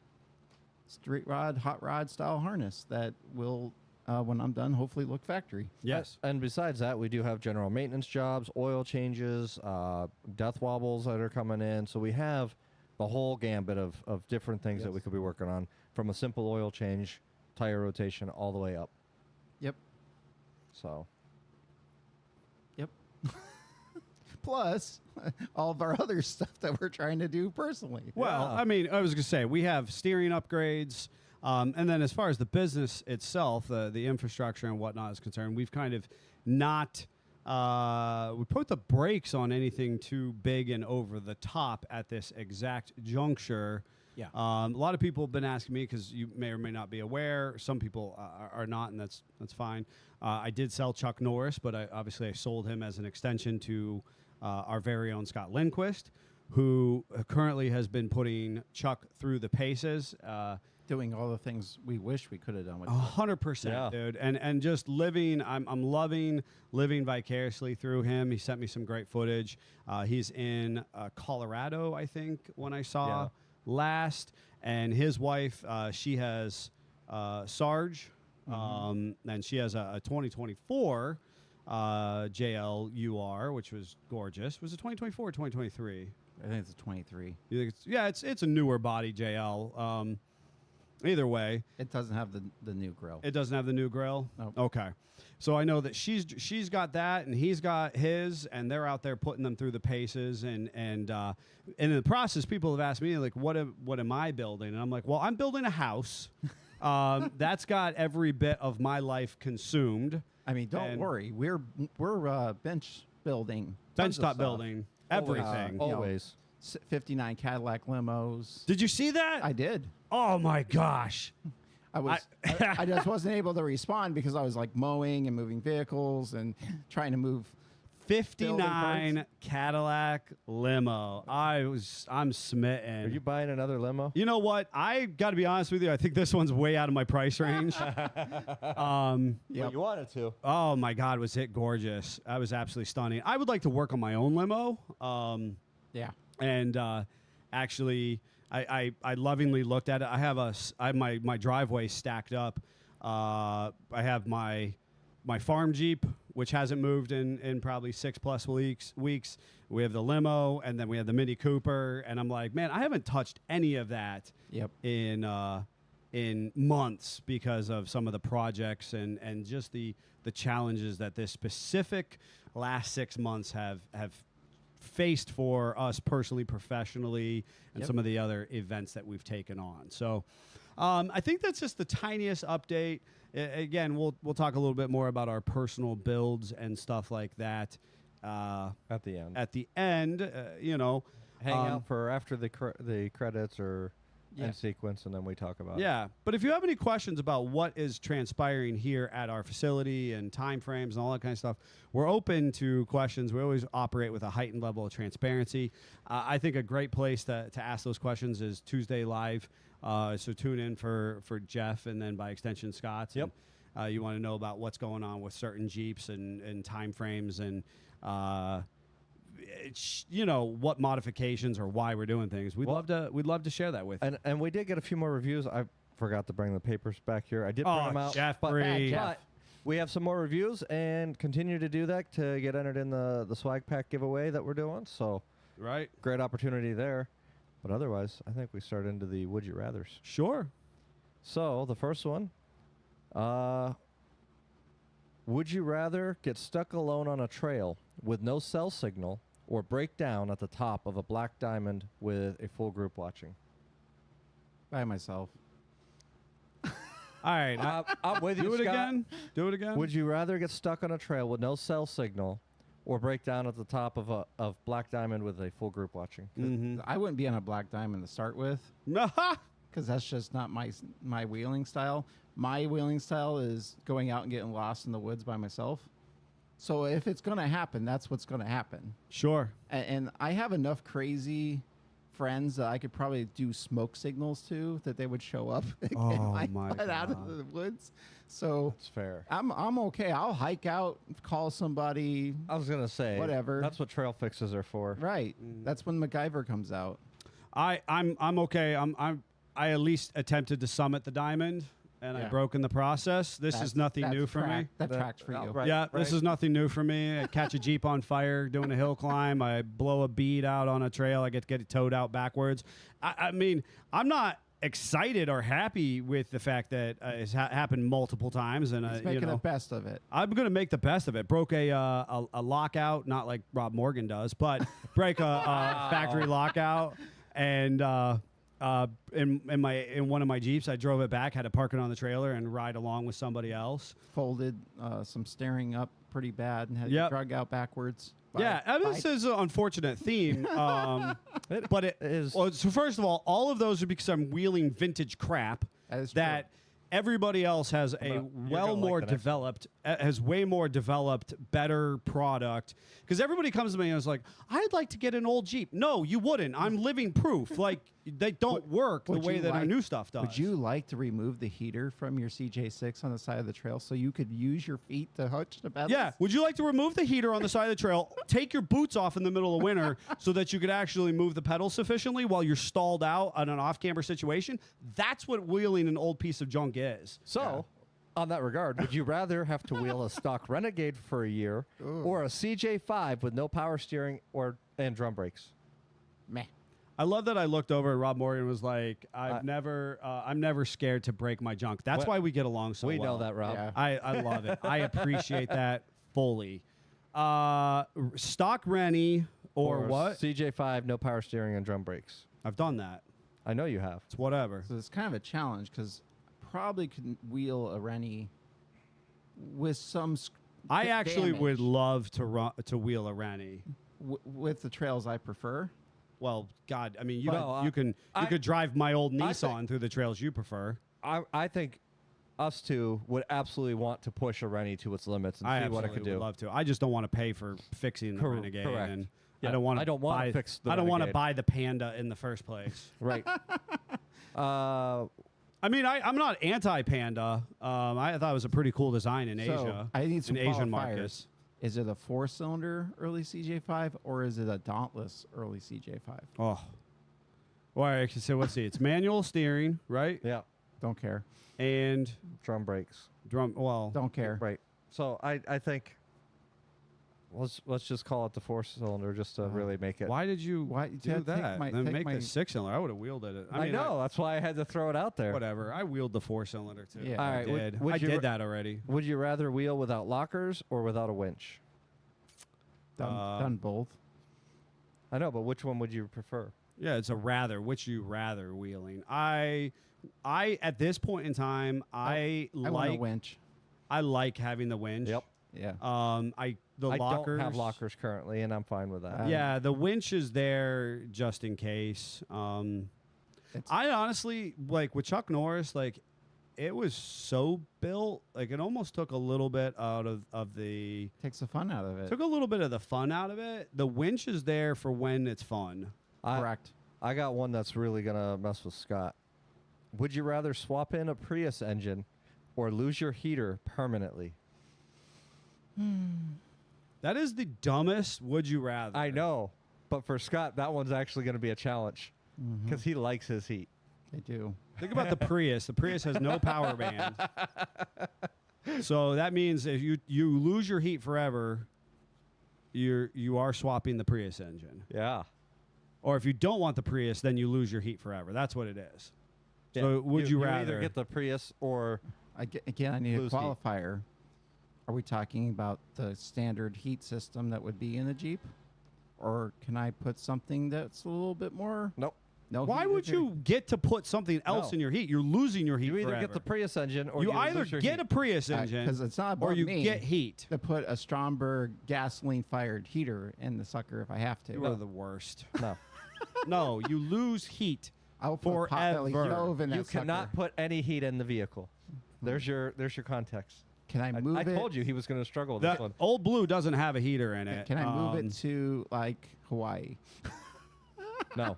straight rod, hot rod style harness that will, when I'm done, hopefully look factory. Yes. And besides that, we do have general maintenance jobs, oil changes, death wobbles that are coming in. So we have the whole gambit of different things that we could be working on, from a simple oil change, tire rotation, all the way up. Yep. So. Yep. Plus all of our other stuff that we're trying to do personally. Well, I mean, I was going to say, we have steering upgrades. And then as far as the business itself, the infrastructure and whatnot is concerned, we've kind of not we put the brakes on anything too big and over the top at this exact juncture. Yeah. A lot of people have been asking me, because you may or may not be aware. Some people are not, and that's fine. I did sell Chuck Norris, but obviously I sold him as an extension to our very own Scott Lindquist, who currently has been putting Chuck through the paces. Doing all the things we wish we could have done with 100%, dude. And just living, I'm loving living vicariously through him. He sent me some great footage. He's in Colorado, I think, when I saw last. And his wife, she has Sarge, and she has a 2024 JLUR, which was gorgeous. Was it 2024 or 2023? I think it's a 23. You think it's a newer body JL. Either way, It doesn't have the new grill. it doesn't have the new grill. Nope. Okay, so I know that she's got that, and he's got his, and they're out there putting them through the paces, and in the process, people have asked me, like, what am I building? And I'm like, well, I'm building a house. That's got every bit of my life consumed. I mean, don't worry. We're bench building. tons of Benchtop stuff. building everything. Always. 59 Cadillac limos. Did you see that? I did. Oh my gosh. I just wasn't able to respond because I was like mowing and moving vehicles and trying to move. 59 Cadillac limo. I'm smitten. Are you buying another limo? You know what? I got to be honest with you. I think this one's way out of my price range. Well, you wanted to. Oh my God, was it gorgeous? That was absolutely stunning. I would like to work on my own limo. Yeah. And actually, I lovingly looked at it. I have my driveway stacked up. I have my farm Jeep, which hasn't moved in probably 6+ weeks. We have the limo, and then we have the Mini Cooper. And I'm like, man, I haven't touched any of that Yep. in months because of some of the projects and just the challenges that this specific last 6 months have faced for us personally, professionally, and some of the other events that we've taken on. So I think that's just the tiniest update. Again, we'll talk a little bit more about our personal builds and stuff like that At the end. at the end. Hang out for after the credits or Yeah. end sequence, and then we talk about it. Yeah, but if you have any questions about what is transpiring here at our facility and time frames and all that kind of stuff, we're open to questions. We always operate with a heightened level of transparency. I think a great place to ask those questions is Tuesday Live. So tune in for Jeff and then by extension Scott's. Yep. And, you want to know about what's going on with certain Jeeps and time frames and what modifications or why we're doing things. We'd love to share that with you. And we did get a few more reviews. I forgot to bring the papers back here. I did bring them out. Jeffrey. But we have some more reviews and continue to do that to get entered in the swag pack giveaway that we're doing. So Right. great opportunity there. But otherwise, I think we start into the Would You Rathers. Sure. So the first one, would you rather get stuck alone on a trail with no cell signal or break down at the top of a black diamond with a full group watching? By myself. All right. I'm with you, Do it Scott. again. Do it again. Would you rather get stuck on a trail with no cell signal or break down at the top of black diamond with a full group watching? Mm-hmm. I wouldn't be on a black diamond to start with, because that's just not my wheeling style. My wheeling style is going out and getting lost in the woods by myself. So if it's going to happen, that's what's going to happen. Sure. And I have enough crazy friends that I could probably do smoke signals to, that they would show up and Oh, get my my butt out of God. the woods. So That's fair. I'm okay. I'll hike out, call somebody. I was going to say, Whatever. That's what trail fixes are for. Right. That's when MacGyver comes out. I'm okay. I at least attempted to summit the diamond, and I Yeah. broke in the process. This is nothing That's new for me. That tracks for you. Right, Yeah, this right. is nothing new for me. I catch a Jeep on fire doing a hill climb. I blow a bead out on a trail. I get to get it towed out backwards. I mean, I'm not excited or happy with the fact that it's happened multiple times, and He's making the best of it. I'm gonna make the best of it. Broke a lockout, not like Rob Morgan does, but break a factory lockout, and in one of my Jeeps, I drove it back, had to park it on the trailer and ride along with somebody else. Folded some steering up pretty bad and had Yep. it drug out backwards. Yeah, this is an unfortunate theme, but it is. Well, so first of all of those are because I'm wheeling vintage crap That is that everybody else has a gonna well like more the next developed, has way more developed, better product. Because everybody comes to me and is like, I'd like to get an old Jeep. No, you wouldn't. I'm living proof. Like, they don't work the would way you that our like- new stuff does. Would you like to remove the heater from your CJ6 on the side of the trail so you could use your feet to touch the pedals? Yeah. Would you like to remove the heater on the side of the trail, take your boots off in the middle of winter so that you could actually move the pedals sufficiently while you're stalled out on an off-camber situation? That's what wheeling an old piece of junk is. So, on that regard, would you rather have to wheel a stock Renegade for a year or a CJ5 with no power steering and drum brakes? Meh. I love that I looked over and Rob Morgan was like, I'm never scared to break my junk. That's why we get along so we well. know that, Rob. Yeah. I love it. I appreciate that fully. Stock Rennie or what? CJ5, no power steering and drum brakes. I've done that. I know you have. It's whatever. So it's kind of a challenge because probably could wheel a Rennie with some I actually damage would love to wheel a Rennie. with the trails I prefer. Well, God, I mean, you Well, could I- could drive my old I Nissan through the trails you prefer. I think us two would absolutely want to push a Rennie to its limits and I see what absolutely it could would do. love to. I just don't want to pay for fixing the Renegade, correct. and Yeah, I don't want I don't wanna buy, fix the I don't want to Renegade. buy the Panda in the first place. Right. I mean, I'm not anti-Panda. I thought it was a pretty cool design in So Asia. I need some in Asian qualifiers. markets. Is it a 4-cylinder early CJ5 or is it a Dauntless early CJ5? Oh, well, I can say let's see. It's manual steering, right? Yeah. Don't care. And Drum brakes. drum. Well, Don't care. Right. So I think let's just call it the 4-cylinder just to really make it. why did you Why- do take that? my- Then take make my- the 6-cylinder. I would have wheeled it. I mean, know. That's why I had to throw it out there. Whatever. I wheeled the 4-cylinder too. Yeah. All I right, did. would I you did ra- that already. Would you rather wheel without lockers or without a winch? Done both. I know, but which one would you prefer? Yeah, it's a rather. Which you rather wheeling? I at this point in time, I I want a like winch. I like having the winch. Yep. Yeah. I lockers. don't have lockers currently, and I'm fine with that. Yeah, the winch is there just in case. I honestly like with Chuck Norris, like it was so built, like it almost took a little bit out of the Takes the fun out of it. took a little bit of the fun out of it. The winch is there for when it's fun. Correct. I got one that's really gonna mess with Scott. Would you rather swap in a Prius engine or lose your heater permanently? That is the dumbest would you rather. I know, but for Scott, that one's actually going to be a challenge because he likes his heat. I do. Think about the Prius. The Prius has no power band. So that means if you lose your heat forever, you are swapping the Prius engine. Yeah. Or if you don't want the Prius, then you lose your heat forever. That's what it is. So Yeah. would you either rather get the Prius or Again, I need a Lose heat. qualifier. Are we talking about the standard heat system that would be in a Jeep? Or can I put something that's a little bit more? nope. No. Why heat would in there? you get to put something else No. in your heat? You're losing your heat You either forever. get the Prius engine or you you either lose your get heat. a Prius engine Because it's not or above you me get heat. to put a Stromberg gasoline-fired heater in the sucker if I have to. You are the worst. No. No, you lose heat. I'll put Potbelly forever. Jove in that You cannot sucker. put any heat in the vehicle. There's your context. Can I move I it? told you he was going to struggle with The this one. Old Blue doesn't have a heater in it. Can I move Um, it to like Hawaii? No.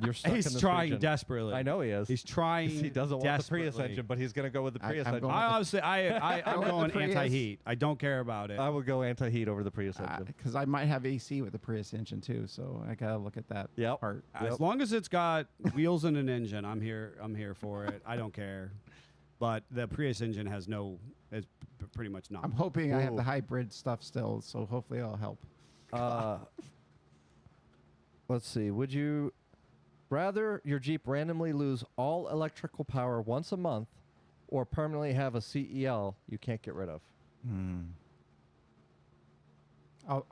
You're stuck in He's this trying region. desperately. I know he is. He's trying. He doesn't want the Prius desperately. engine, but he's going to go with the Prius I'm engine. going I obviously, I'm Go with going the Prius. anti-heat. I don't care about it. I would go anti-heat over the Prius engine. Because I might have AC with the Prius engine too, so I gotta look at that Yep. part. As long as it's got wheels and an engine, I'm here. I'm here for it. I don't care. But the Prius engine has no. It's pretty much not. I'm hoping I have Whoa. the hybrid stuff still, so hopefully it'll help. Let's see. Would you rather your Jeep randomly lose all electrical power once a month or permanently have a CEL you can't get rid of?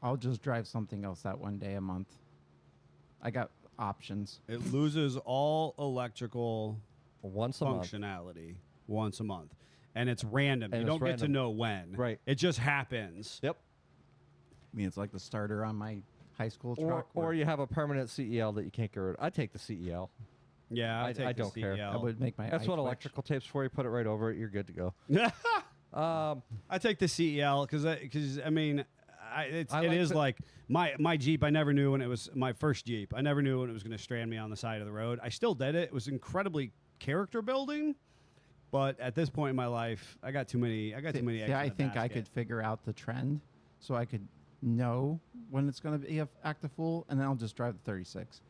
I'll just drive something else that one day a month. I got options. It loses all electrical Once a month. functionality once a month, and it's random. And you it's don't get to random. know when. Right. It just happens. Yep. I mean, it's like the starter on my high school Or, truck. or you have a permanent CEL that you can't get rid of. I take the CEL. Yeah, I take the don't care. CEL. I would make my. That's eye what twitch. electrical tape's for. You put it right over it. You're good to go. I take the CEL because I mean, it I like is the- like my Jeep. I never knew when it was my first Jeep. I never knew when it was going to strand me on the side of the road. I still did it. It was incredibly character building, but at this point in my life, I got too many. I got too many. Eggs See, in I the think I basket. could figure out the trend, so I could know when it's going to be active full, and then I'll just drive the 36.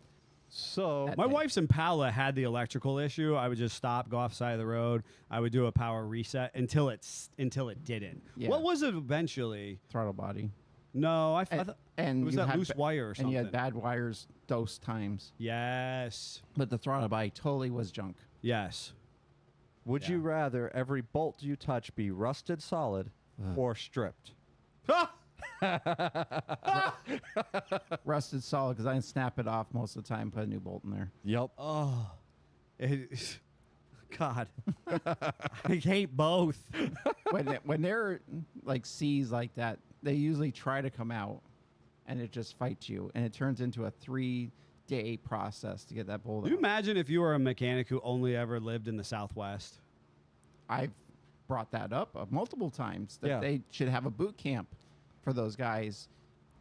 So That- My Okay. wife's Impala had the electrical issue. I would just stop, go off the side of the road. I would do a power reset until it didn't. Yeah. What was it eventually? Throttle body. No, I And, thought and it was you that had loose wire or and something. you had bad wires dose times, Yes. but the throttle body totally was junk. Yes. would Yeah. you rather every bolt you touch be rusted solid or stripped? Rusted solid because I didn't snap it off most of the time. Put a new bolt in there. Yep. Oh, God, I hate both. when they're like C's like that, they usually try to come out, and it just fights you, and it turns into a 3-day process to get that bolt Can you out. imagine if you were a mechanic who only ever lived in the Southwest? I've brought that up multiple times that Yeah. they should have a boot camp for those guys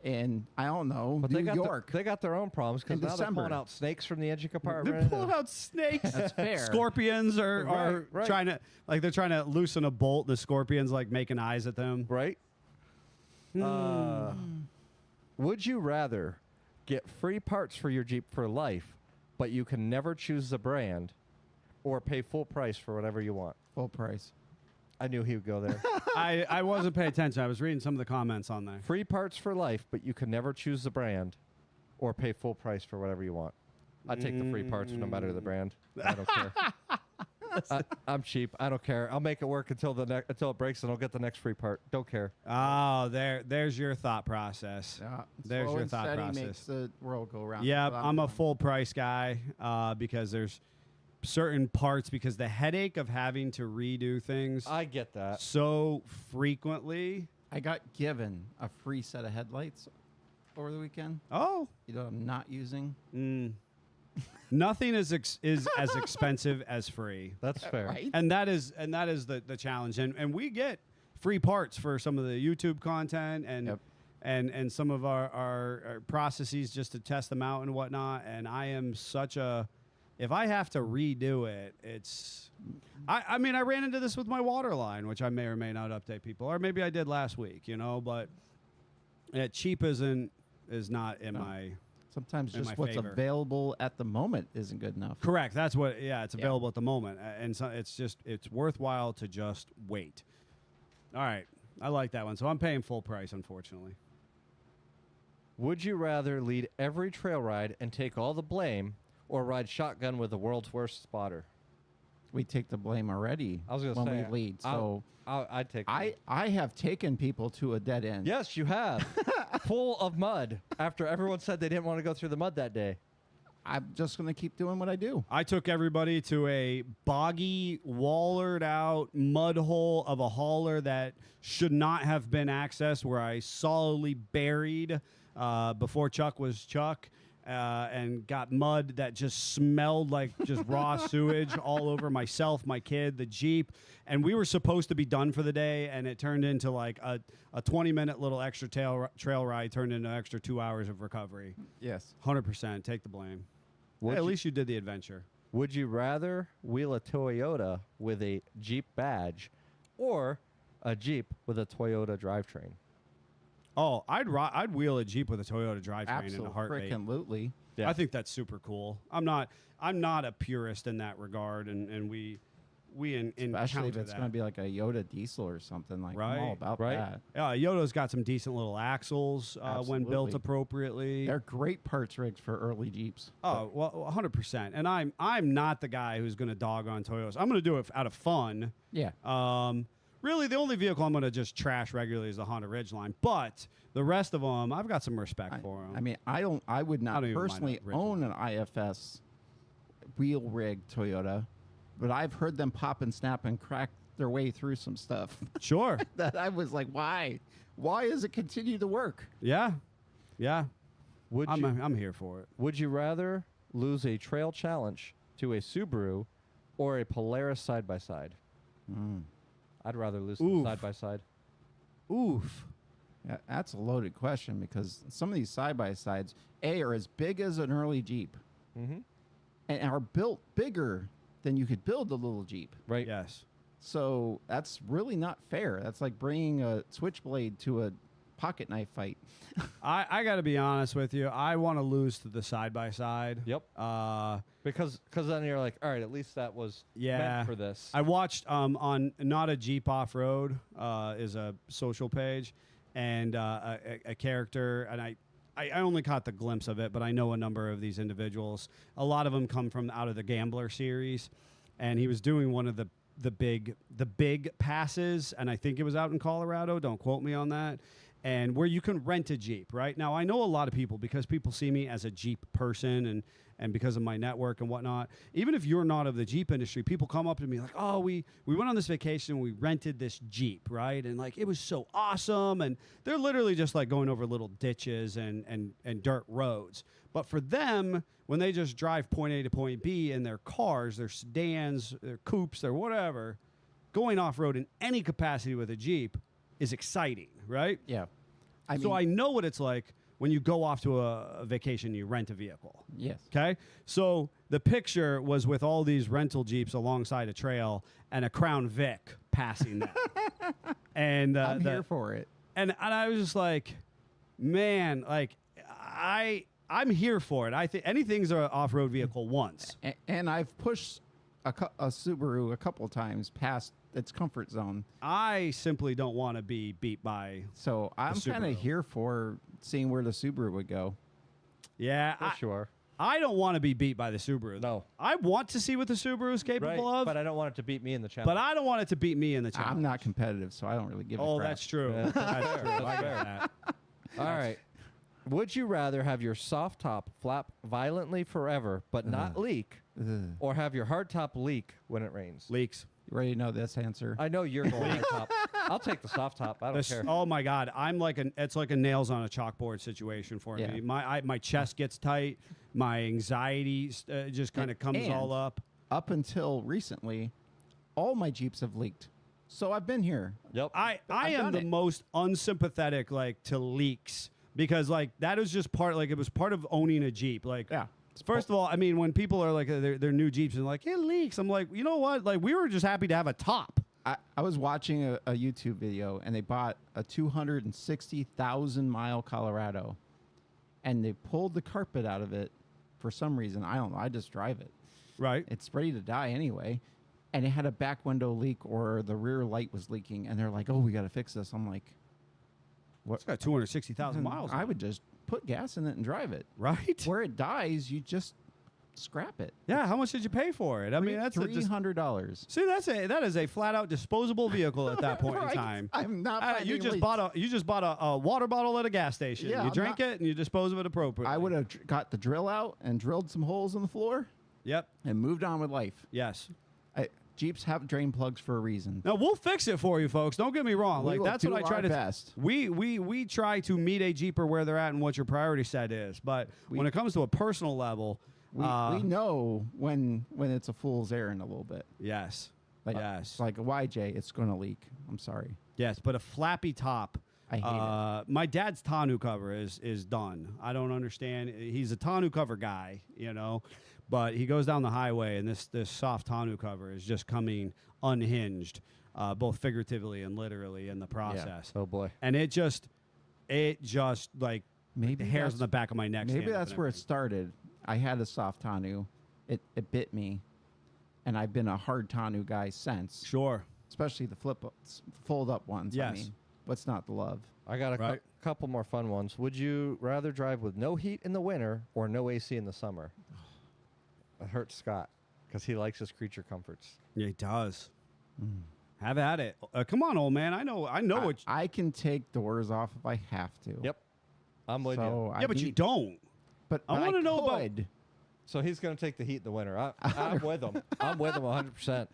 in, I don't know, But New they got York. they got their own problems because In now they're December. pulling out snakes from the engine They're compartment. pulling out snakes. That's fair. Scorpions are Right. trying to they're trying to loosen a bolt. The scorpions like making eyes at them. Right? Would you rather get free parts for your Jeep for life, but you can never choose the brand, or pay full price for whatever you want? Full price. I knew he would go there. I wasn't paying attention. I was reading some of the comments on there. Free parts for life, but you can never choose the brand, or pay full price for whatever you want. I take the free parts no matter the brand. I don't care. I'm cheap. I don't care. I'll make it work until until it breaks, and I'll get the next free part. Don't care. Oh, there's your thought process. Yeah. There's Slow your and thought steady process. makes the world go round. Yeah, That's what I'm a doing. full price guy because there's certain parts because the headache of having to redo things I get that. so frequently. I got given a free set of headlights over the weekend. Oh, You know what I'm not using? nothing is as expensive as free, That's fair. Right? and that is the challenge. And we get free parts for some of the YouTube content and. Yep. And some of our processes just to test them out and whatnot. And I am such a, if I have to redo it, it's, I mean, I ran into this with my water line, which I may or may not update people, or maybe I did last week, but Yeah, cheap is not in my. Sometimes In just my what's favor. available at the moment isn't good enough. Correct. That's what. Yeah, it's available at the moment, and so it's worthwhile to just wait. All right, I like that one. So I'm paying full price, unfortunately. Would you rather lead every trail ride and take all the blame, or ride shotgun with the world's worst spotter? We take the blame already I was gonna when say, we lead. So I'd take. I have taken people to a dead end. Yes, you have. Full of mud. After everyone said they didn't want to go through the mud that day. I'm just going to keep doing what I do. I took everybody to a boggy, wallered out mud hole of a hauler that should not have been accessed, where I solidly buried before Chuck was Chuck. And got mud that just smelled like just raw sewage all over myself, my kid, the Jeep. And we were supposed to be done for the day, and it turned into like a 20-minute little extra trail ride turned into an extra 2 hours of recovery. Yes. 100%. Take the blame. Would Hey, at you- least you did the adventure. Would you rather wheel a Toyota with a Jeep badge, or a Jeep with a Toyota drivetrain? Oh, I'd wheel a Jeep with a Toyota drivetrain in a heartbeat. Absolutely. Yeah. I think that's super cool. I'm not a purist in that regard, and we Especially if encounter it's that. going to be like a Yoda diesel or something. Like, I'm all Right, about right. that. Yoda's got some decent little axles when built Absolutely. appropriately. They're great parts rigs for early Jeeps. Oh, well, 100%. And I'm not the guy who's going to dog on Toyotas. I'm going to do it out of fun. Yeah. Really, the only vehicle I'm going to just trash regularly is the Honda Ridgeline. But the rest of them, I've got some respect for them. I mean, I would I not don't even mind personally that Ridgeline. own an IFS wheel rig Toyota, but I've heard them pop and snap and crack their way through some stuff Sure. that I was like, why? Why does it continue to work? Yeah. Yeah. Would I'm here for it. Would you rather lose a trail challenge to a Subaru or a Polaris side by side? I'd rather lose to Oof. side by side. Oof. Yeah, that's a loaded question because some of these side-by-sides, are as big as an early Jeep Mm-hmm. and are built bigger than you could build a little Jeep. Right. Yes. So that's really not fair. That's like bringing a switchblade to a pocket knife fight. I got to be honest with you. I want to lose to the side by side. Yep. Because then you're like, all right, at least that was meant for this. I watched on Not a Jeep Off Road is a social page, and a character, and I only caught the glimpse of it, but I know a number of these individuals. A lot of them come from out of the Gambler series, and he was doing one of the big passes, and I think it was out in Colorado. Don't quote me on that. And where you can rent a Jeep, right? Now, I know a lot of people, because people see me as a Jeep person and because of my network and whatnot. Even if you're not of the Jeep industry, people come up to me like, oh, we went on this vacation and we rented this Jeep, right? And like, it was so awesome. And they're literally just like going over little ditches and dirt roads. But for them, when they just drive point A to point B in their cars, their sedans, their coupes, their whatever, going off-road in any capacity with a Jeep is exciting, right? Yeah. So I know what it's like when you go off to a vacation, you rent a vehicle. Yes. Okay? So the picture was with all these rental Jeeps alongside a trail and a Crown Vic passing them. And I'm here for it. and I was just like, man, like I'm here for it. I think anything's an off-road vehicle once. And I've pushed a Subaru a couple times past its comfort zone. I simply don't want to be beat by. So I'm kind Subaru. of here for seeing where the Subaru would go. Yeah, For sure. I don't want to be beat by the Subaru. No. I want to see what the Subaru is capable Right. of, But I don't want it to beat me in the challenge. but I don't want it to beat me in the challenge. I'm not competitive, so I don't really give a Oh, crap. that's true. Yeah. That's true. I get that. All right. Would you rather have your soft top flap violently forever but not leak, Ugh. or have your hard top leak when it rains? Leaks. You ready to know this answer? I know you're going hard top. I'll take the soft top. I don't This- care. oh my God, it's like a nails on a chalkboard situation for Yeah. me. My chest gets tight. My anxiety just kind of comes And- all up. Up until recently, all my Jeeps have leaked. So I've been here. Yep. I I've am done the it. most unsympathetic like to leaks because like that is just part like it was part of owning a Jeep. Like Yeah. first of all, I mean when people are like their new Jeeps and like it leaks, I'm like, you know what? Like we were just happy to have a top. I was watching a YouTube video, and they bought a 260,000 mile Colorado, and they pulled the carpet out of it for some reason. I don't know. I just drive it. Right. It's ready to die anyway. And it had a back window leak, or the rear light was leaking, and they're like, "Oh, we got to fix this." I'm like, It's got 260,000 miles. I would just put gas in it and drive it. Right? Where it dies, you just scrap it. Yeah. How much did you pay for it? I mean, that's $300. See, that is a flat out disposable vehicle at that point in Right. time. I'm not. You finding just leaks. bought a water bottle at a gas station. Yeah, you I'm drank it and you dispose of it appropriately. I would have got the drill out and drilled some holes in the floor Yep. and moved on with life. Yes. Jeeps have drain plugs for a reason. Now we'll fix it for you, folks. Don't get me wrong. We Like will that's do what I try our to. best. We try to meet a Jeeper where they're at and what your priority set is. But when it comes to a personal level, We know when it's a fool's errand a little bit. yes, Like, yes, like a YJ, it's going to leak. I'm sorry. yes. But a flappy top. I hate My dad's tonneau cover is done. I don't understand. He's a tonneau cover guy, but he goes down the highway and this soft tonneau cover is just coming unhinged, both figuratively and literally in the process. Oh boy. And it just like Maybe the hairs that's- on the back of my neck. Maybe stand up that's and where it everything. started. I had a soft tonneau. It bit me, and I've been a hard tonneau guy since. Sure. Especially the fold up ones. Yes. I mean, what's not to love? I got a Right. couple more fun ones. Would you rather drive with no heat in the winter or no AC in the summer? It hurts Scott because he likes his creature comforts. Yeah, he does. Have at it. Come on, old man. I know what. I can take doors off if I have to. Yep. I'm with you. So Yeah, but you don't. But I wanna know about- could. So he's going to take the heat in the winter. I'm with him. I'm with him 100%.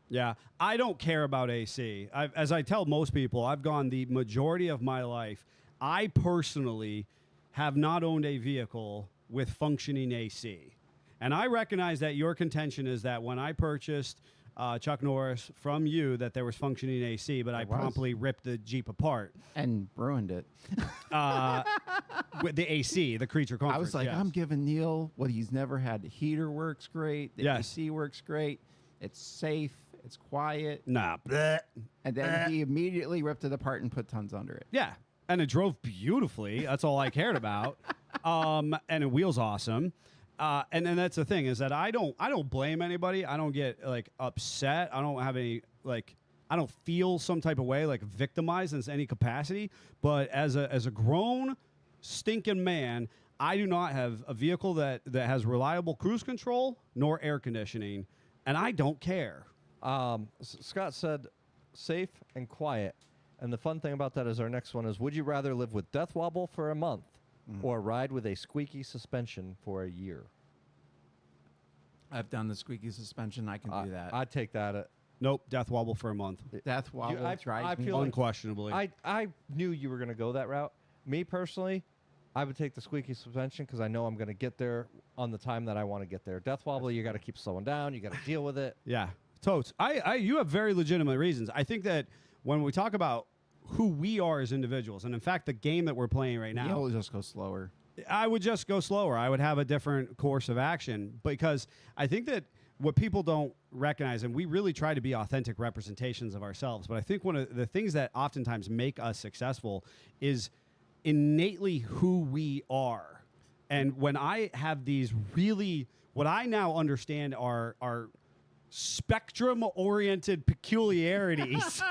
Yeah, I don't care about AC. As I tell most people, I've gone the majority of my life. I personally have not owned a vehicle with functioning AC. And I recognize that your contention is that when I purchased Chuck Norris from you, that there was functioning AC, but I was. promptly ripped the Jeep apart. And ruined it. With the AC, the creature comfort. I was like, yes. I'm giving Neil what he's never had. The heater works great. The Yes. AC works great. It's safe. It's quiet. Nah. bleh. And then he immediately ripped it apart and put tons under it. Yeah, and it drove beautifully. That's all I cared about. And the wheel's awesome. And then that's the thing is that I don't blame anybody. I don't get like upset. I don't have any like I don't feel some type of way like victimized in any capacity. But as a grown stinking man, I do not have a vehicle that has reliable cruise control nor air conditioning, and I don't care. Scott said safe and quiet. And the fun thing about that is our next one is, would you rather live with death wobble for a month or ride with a squeaky suspension for a year? I've done the squeaky suspension. I can do that. I'd take that. Nope, death wobble for a month, Death wobble I drives me. feel like- unquestionably. I knew you were going to go that route. Me personally, I would take the squeaky suspension because I know I'm going to get there on the time that I want to get there. Death wobble, you got to keep slowing down. You got to deal with it. Yeah, totes. You have very legitimate reasons. I think that when we talk about who we are as individuals, and in fact, the game that we're playing right now, Neil will just go slower. I would just go slower. I would have a different course of action because I think that what people don't recognize, and we really try to be authentic representations of ourselves, but I think one of the things that oftentimes make us successful is innately who we are. And when I have these really, what I now understand are spectrum-oriented peculiarities.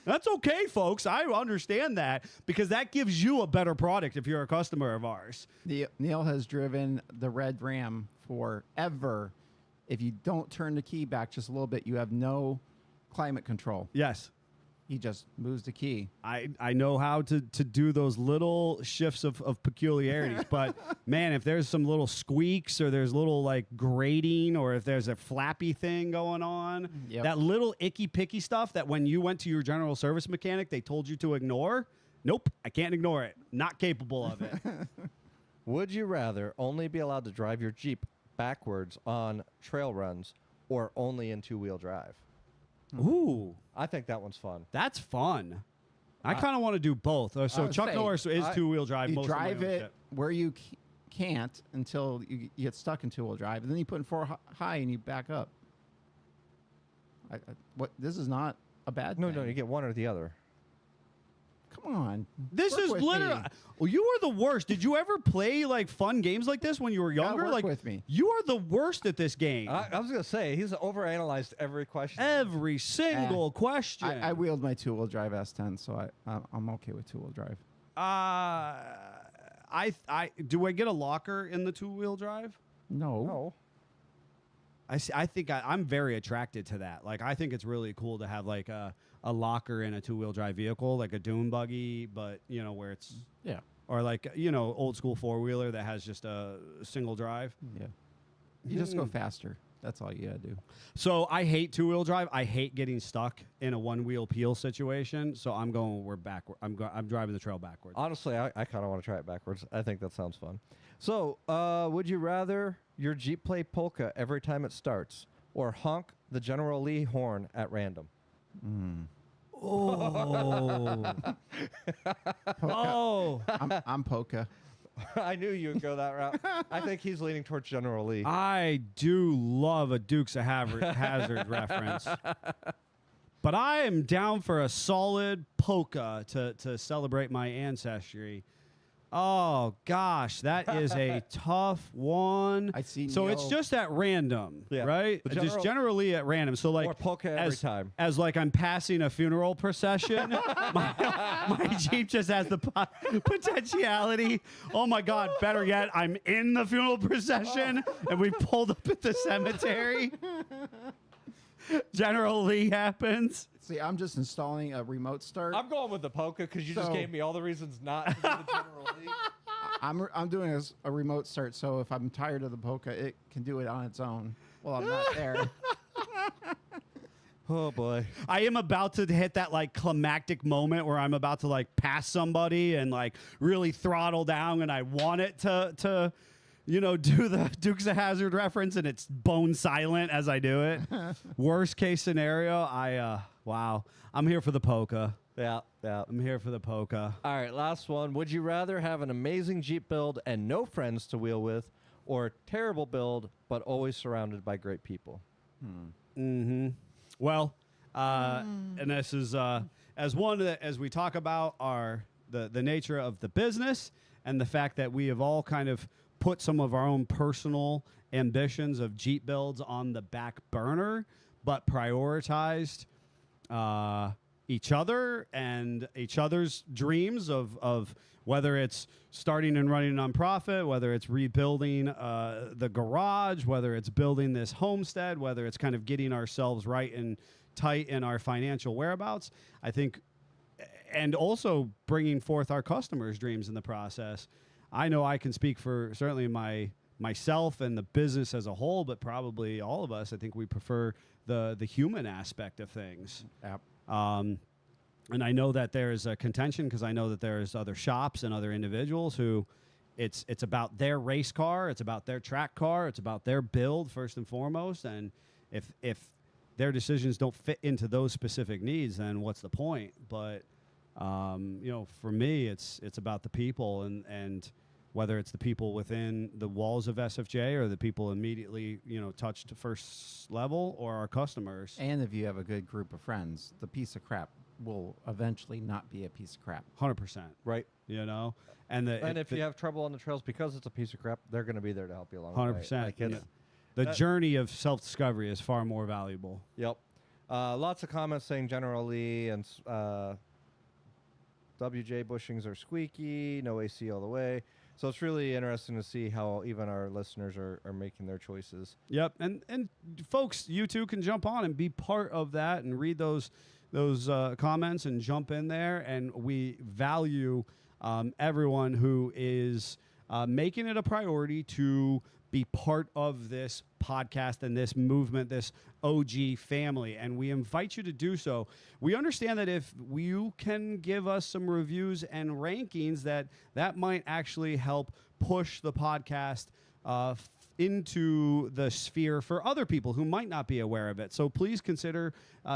That's okay, folks. I understand that because that gives you a better product if you're a customer of ours. Neil has driven the red Ram forever. If you don't turn the key back just a little bit, you have no climate control. Yes. He just moves the key. I know how to do those little shifts of peculiarities. But, man, if there's some little squeaks or there's little, like, grating or if there's a flappy thing going on, Yep. that little icky-picky stuff that when you went to your general service mechanic, they told you to ignore, nope, I can't ignore it. Not capable of it. Would you rather only be allowed to drive your Jeep backwards on trail runs or only in two-wheel drive? Ooh, I think that one's fun. that's fun. I kind of want to do both. So would Chuck say, Norris is two-wheel drive. You most of my drive it ownership. where you can't until you get stuck in two-wheel drive, and then you put in four high and you back up. What? This is not a bad No, thing. no, you get one or the other. Come on. This Work is with literally. me. Well, you are the worst. Did you ever play like fun games like this when you were younger? work like with me. You are the worst at this game. I was gonna say he's overanalyzed every question. Every single question. I wield my two-wheel drive S10, so I'm okay with two-wheel drive. I do I get a locker in the two-wheel drive? No. No. I think I'm very attracted to that. Like, I think it's really cool to have like a locker in a two-wheel drive vehicle, like a dune buggy, but you know where it's Yeah. or like old school four-wheeler that has just a single drive. Yeah. You just go faster. That's all you gotta do. So I hate two-wheel drive. I hate getting stuck in a one-wheel peel situation. So I'm going. We're backward. I'm driving the trail backwards. Honestly, I kind of want to try it backwards. I think that sounds fun. So, would you rather your Jeep play polka every time it starts, or honk the General Lee horn at random? Oh. Oh. I'm Polka. I knew you would go that route. I think he's leaning towards General Lee. I do love a Dukes of Hazzard reference. But I am down for a solid polka to celebrate my ancestry. Oh, gosh, that is a tough one. I see So it's Neil- just at random, Yeah. right? The Just generally at random. So like Or polka every as, time. As like I'm passing a funeral procession, my Jeep just has the potentiality. Oh my God! Better yet, I'm in the funeral procession and we pulled up at the cemetery. General Lee happens. See, I'm just installing a remote start. I'm going with the polka because you just So- gave me all the reasons not to do the General Lee. I'm doing a remote start, so if I'm tired of the polka, it can do it on its own. Well, I'm not there. Oh boy. I am about to hit that like climactic moment where I'm about to like pass somebody and like really throttle down, and I want it to do the Dukes of Hazzard reference, and it's bone silent as I do it. Worst case scenario, wow, I'm here for the polka. Yeah, yeah. I'm here for the polka. All right, last one. Would you rather have an amazing Jeep build and no friends to wheel with, or a terrible build but always surrounded by great people? Mm-hmm. Well, and this is as we talk about the nature of the business and the fact that we have all kind of put some of our own personal ambitions of Jeep builds on the back burner, but prioritized each other and each other's dreams of whether it's starting and running a nonprofit, whether it's rebuilding the garage, whether it's building this homestead, whether it's kind of getting ourselves right and tight in our financial whereabouts, I think, and also bringing forth our customers' dreams in the process. I know I can speak for certainly myself and the business as a whole, but probably all of us. I think we prefer the human aspect of things. Yep. And I know that there's a contention because I know that there's other shops and other individuals who it's about their race car, it's about their track car, it's about their build first and foremost. And if their decisions don't fit into those specific needs, then what's the point? But for me, it's about the people and whether it's the people within the walls of SFJ or the people immediately touched first level or our customers. And if you have a good group of friends, the piece of crap will eventually not be a piece of crap. 100%. Right. And if you have trouble on the trails because it's a piece of crap, they're going to be there to help you along the way. 100%. Like it's- The that- journey of self-discovery is far more valuable. Yep. Lots of comments saying General Lee and WJ bushings are squeaky, no AC all the way. So it's really interesting to see how even our listeners are making their choices. Yep. And folks, you too can jump on and be part of that and read those comments and jump in there. And we value everyone who is making it a priority to be part of this podcast and this movement, this OG family, and we invite you to do so. We understand that if you can give us some reviews and rankings, that might actually help push the podcast into the sphere for other people who might not be aware of it. So please consider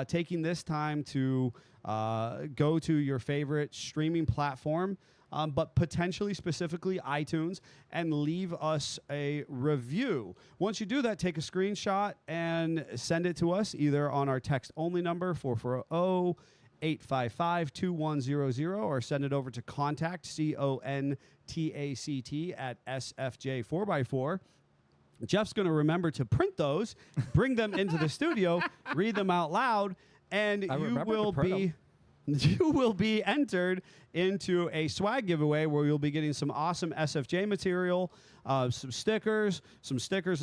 taking this time to go to your favorite streaming platform but potentially specifically iTunes, and leave us a review. Once you do that, take a screenshot and send it to us either on our text-only number, 440-855-2100, or send it over to contact, CONTACT, at SFJ4x4. Jeff's going to remember to print those, bring them into the studio, read them out loud, and you will be entered into a swag giveaway where you'll be getting some awesome SFJ material, some stickers and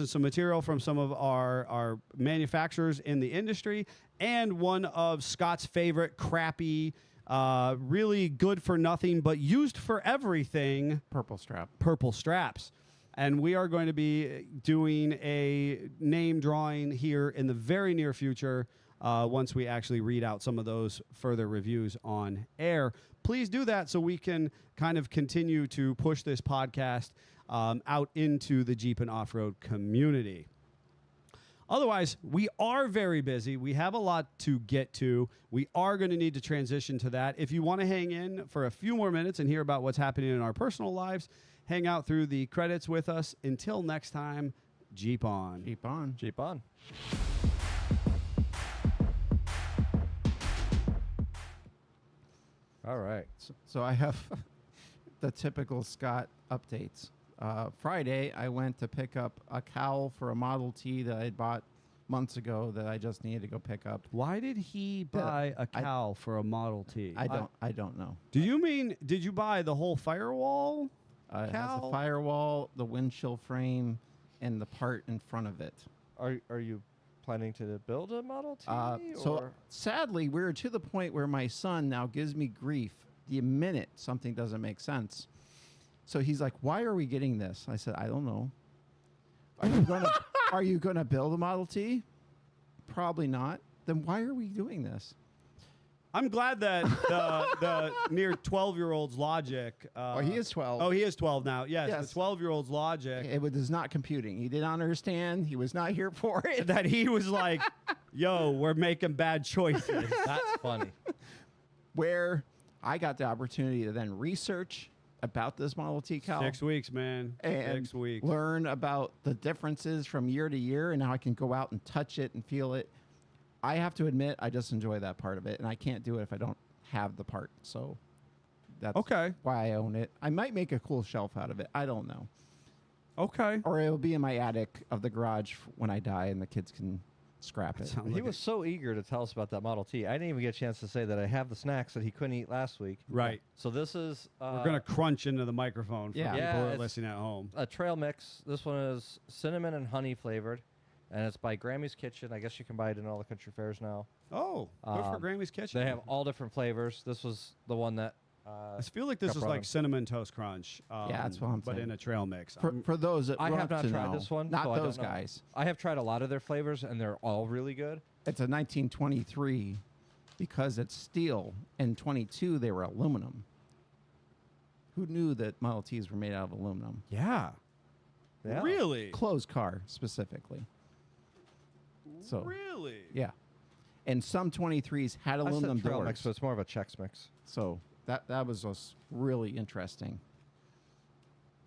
some material from some of our manufacturers in the industry, and one of Scott's favorite crappy, really good for nothing but used for everything Purple strap. purple straps. And we are going to be doing a name drawing here in the very near future once we actually read out some of those further reviews on air. Please do that so we can kind of continue to push this podcast out into the Jeep and off-road community. Otherwise, we are very busy. We have a lot to get to. We are going to need to transition to that. If you want to hang in for a few more minutes and hear about what's happening in our personal lives, hang out through the credits with us. Until next time, Jeep on. Keep on. Jeep on. All right. So I have the typical Scott updates. Friday, I went to pick up a cowl for a Model T that I bought months ago that I just needed to go pick up. Why did he buy a cowl for a Model T? I don't know. Do you mean, did you buy the whole firewall? It has Cowl? the firewall, the windshield frame, and the part in front of it. Are you planning to build a Model T? So or? sadly, we're to the point where my son now gives me grief the minute something doesn't make sense. So he's like, "Why are we getting this?" I said, "I don't know." Are you gonna build a Model T? Probably not. Then why are we doing this? I'm glad that the near 12-year-old's logic. He is 12. Oh, he is 12 now. Yes, Yes. the 12-year-old's logic. It was not computing. He didn't understand. He was not here for it. That he was like, yo, we're making bad choices. That's funny. Where I got the opportunity to then research about this Model T cowl 6 weeks, man. and 6 weeks. learn about the differences from year to year, and now I can go out and touch it and feel it. I have to admit, I just enjoy that part of it, and I can't do it if I don't have the part. So that's Okay. why I own it. I might make a cool shelf out of it. I don't know. Okay. Or it'll be in my attic of the garage when I die, and the kids can scrap it. Sounds He like was so eager to tell us about that Model T. I didn't even get a chance to say that I have the snacks that he couldn't eat last week. Right. So this is We're going to crunch into the microphone for Yeah. people Yeah, who are it's- listening at home. a trail mix. This one is cinnamon and honey flavored, and it's by Grammy's Kitchen. I guess you can buy it in all the country fairs now. Oh, good for Um, Grammy's Kitchen. They have all different flavors. This was the one that. I feel like this got is brought like in. Cinnamon Toast Crunch. Yeah, that's what I'm But saying. in a trail mix. For those that I want have not to tried know, this one. not so I don't those know. guys. I have tried a lot of their flavors, and they're all really good. It's a 1923 because it's steel, and 22 they were aluminum. Who knew that Model Ts were made out of aluminum? Yeah. Yeah. Really? Closed car specifically. So Really? yeah, and some 23s had I said aluminum trail doors. mix, but it's more of a Chex Mix. So that was just really interesting.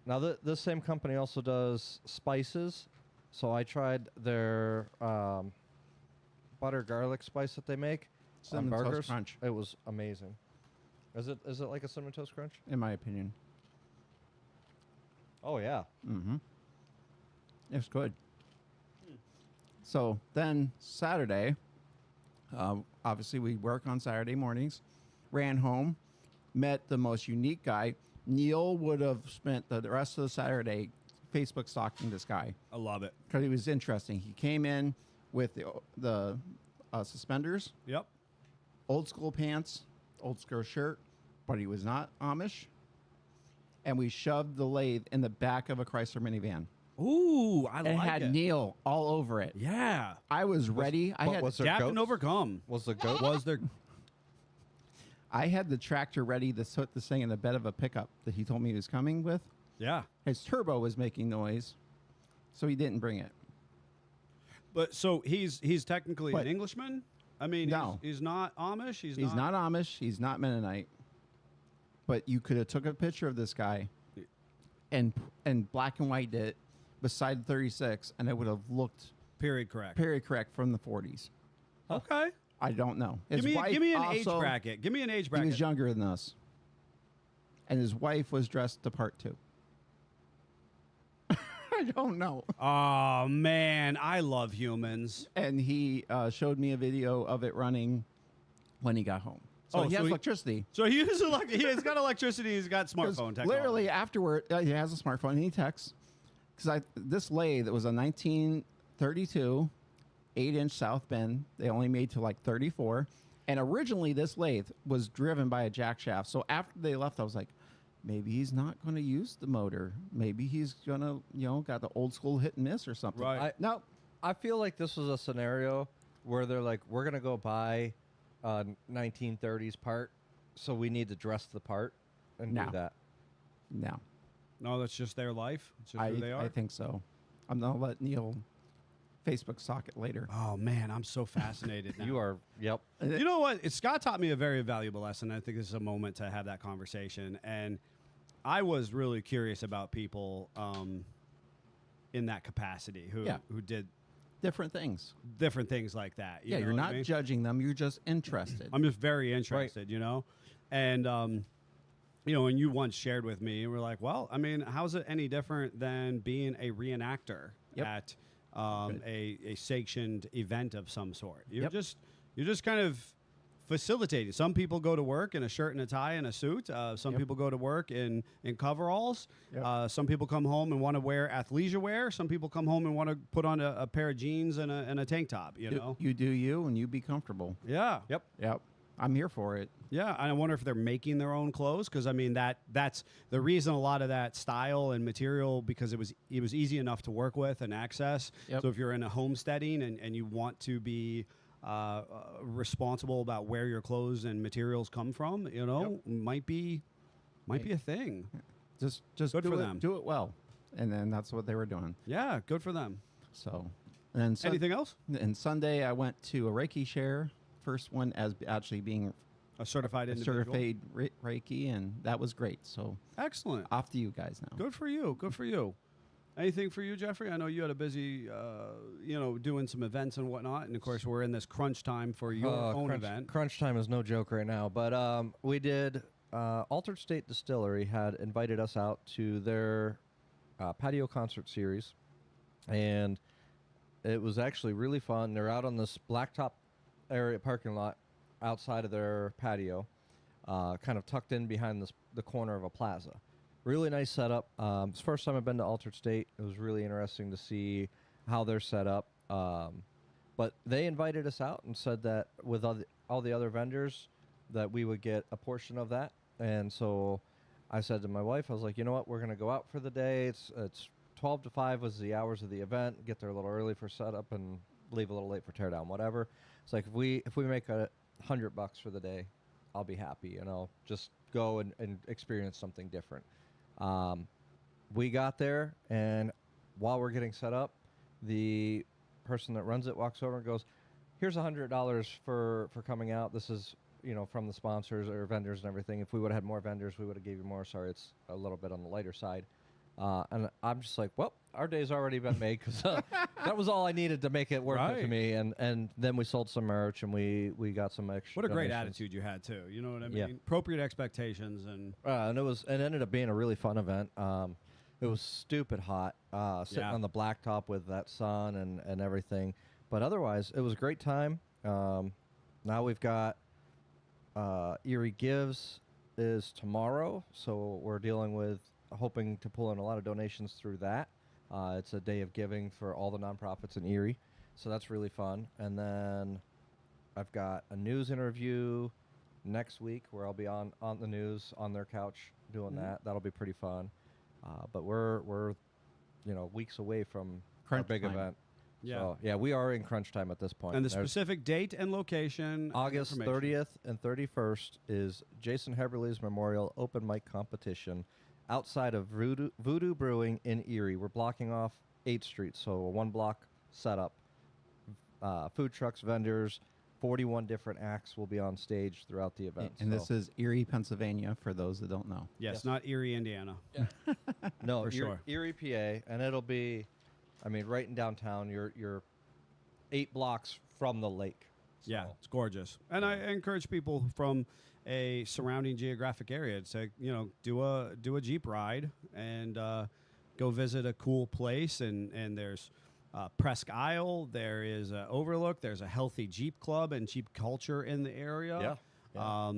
Now, this same company also does spices. So I tried their butter garlic spice that they make on Cinnamon Toast burgers. Crunch. It was amazing. Is it like a cinnamon toast crunch? In my opinion. Oh yeah. Mm-hmm. It's good. So then Saturday, obviously we work on Saturday mornings, ran home, met the most unique guy. Neil would have spent the rest of the Saturday Facebook stalking this guy I love it. because he was interesting. He came in with the suspenders, Yep. old school pants, old school shirt, but he was not Amish. And we shoved the lathe in the back of a Chrysler minivan. Ooh, I And like it had it. Neil all over it. Yeah. I was ready. Was there Adapt and goats? overcome. Was the goat? Was there? I had the tractor ready to put this thing in the bed of a pickup that he told me he was coming with. Yeah. His turbo was making noise, so he didn't bring it. But so he's technically What? an Englishman? I mean, No. he's not Amish. He's not Amish. He's not Mennonite. but you could have took a picture of this guy and black and white it beside 36, and it would have looked Period. Correct. period correct from the 40s. Okay. I don't know. Give His me wife give me an age also- bracket. Give me an age He bracket. was younger than us, and his wife was dressed the part too. I don't know. Oh man, I love humans. And he showed me a video of it running when he got home. So Oh, he so has he- electricity. So he has got electricity. He's got 'Cause smartphone technology. literally afterward, he has a smartphone and he texts. Because this lathe, it was a 1932 8-inch South Bend. They only made to like 34. And originally, this lathe was driven by a jack shaft. So after they left, I was like, maybe he's not going to use the motor. Maybe he's going to, got the old school hit and miss or something. Right. No. I feel like this was a scenario where they're like, we're gonna go buy a 1930s part, so we need to dress the part and No. do that. No. No, that's just their life. It's just who they are. I think so. I'm going to let Neil Facebook sock it later. Oh man, I'm so fascinated now. You are, yep. You know what? Scott taught me a very valuable lesson. I think this is a moment to have that conversation. And I was really curious about people in that capacity who did Different things. different things like that. You know You're what I not mean? judging them. You're just interested. I'm just very interested, And, and you once shared with me, and we're like, well, I mean, how's it any different than being a reenactor Yep. at a sanctioned event of some sort? You're Yep. just kind of facilitating. Some people go to work in a shirt and a tie and a suit. Some people go to work in coveralls. Yep. Some people come home and want to wear athleisure wear. Some people come home and want to put on a pair of jeans and a tank top, you know? You do you, and you be comfortable. Yeah. Yep. Yep. I'm here for it. Yeah, and I wonder if they're making their own clothes, because I mean that's the reason a lot of that style and material, because it was easy enough to work with and access. Yep. So if you're in a homesteading and you want to be responsible about where your clothes and materials come from, might be a thing. Just Good do for it, them. Do it well, and then that's what they were doing. Yeah, good for them. So, and then Anything else? And Sunday I went to a Reiki share. First one as actually being A certified a individual. certified Reiki, and that was great. So Excellent. off to you guys now. Good for you. Good for you. Anything for you, Jeffrey? I know you had a busy, doing some events and whatnot, and of course we're in this crunch time for your own event. Crunch time is no joke right now. But we did. Altered State Distillery had invited us out to their patio concert series, and it was actually really fun. They're out on this blacktop area parking lot outside of their patio, kind of tucked in behind the corner of a plaza. Really nice setup. It's the first time I've been to Altered State. It was really interesting to see how they're set up. But they invited us out and said that with all the other vendors that we would get a portion of that. And so I said to my wife, I was like, you know what, we're going to go out for the day. It's 12 to 5 was the hours of the event. Get there a little early for setup and leave a little late for teardown, whatever. It's like if we make $100 for the day, I'll be happy. Just go and experience something different. We got there, and while we're getting set up, the person that runs it walks over and goes, "Here's $100 for coming out. This is from the sponsors or vendors and everything. If we would have had more vendors, we would have gave you more. Sorry, it's a little bit on the lighter side." And I'm just like, well, our day's already been made, because that was all I needed to make it worth it to Right. me. And then we sold some merch, and we got some extra. What a great donations. attitude you had too. You know what I mean? Yeah. Appropriate expectations and And it ended up being a really fun event. It was stupid hot, sitting Yeah. on the blacktop with that sun and everything. But otherwise, it was a great time. Now we've got Erie Gives is tomorrow, so we're dealing with hoping to pull in a lot of donations through that. It's a day of giving for all the nonprofits in Erie, so that's really fun. And then I've got a news interview next week where I'll be on the news on their couch doing that. That'll be pretty fun. But we're weeks away from our Crunch big time. event. yeah. So, yeah, we are in crunch time at this point. And the There's specific date and location. August information. 30th and 31st is Jason Heberly's Memorial Open Mic Competition outside of Voodoo Brewing in Erie. We're blocking off 8th Street, so a one-block setup. Food trucks, vendors, 41 different acts will be on stage throughout the event. And this so- is Erie, Pennsylvania, for those that don't know. Yes, Yes. not Erie, Indiana. no, for Erie, sure. Erie, PA, and it'll be, I mean, right in downtown. You're 8 blocks from the lake. Yeah, So- it's gorgeous. And I encourage people from a surrounding geographic area to, do a Jeep ride and go visit a cool place. And there's Presque Isle. There is Overlook. There's a healthy Jeep club and Jeep culture in the area. Yeah.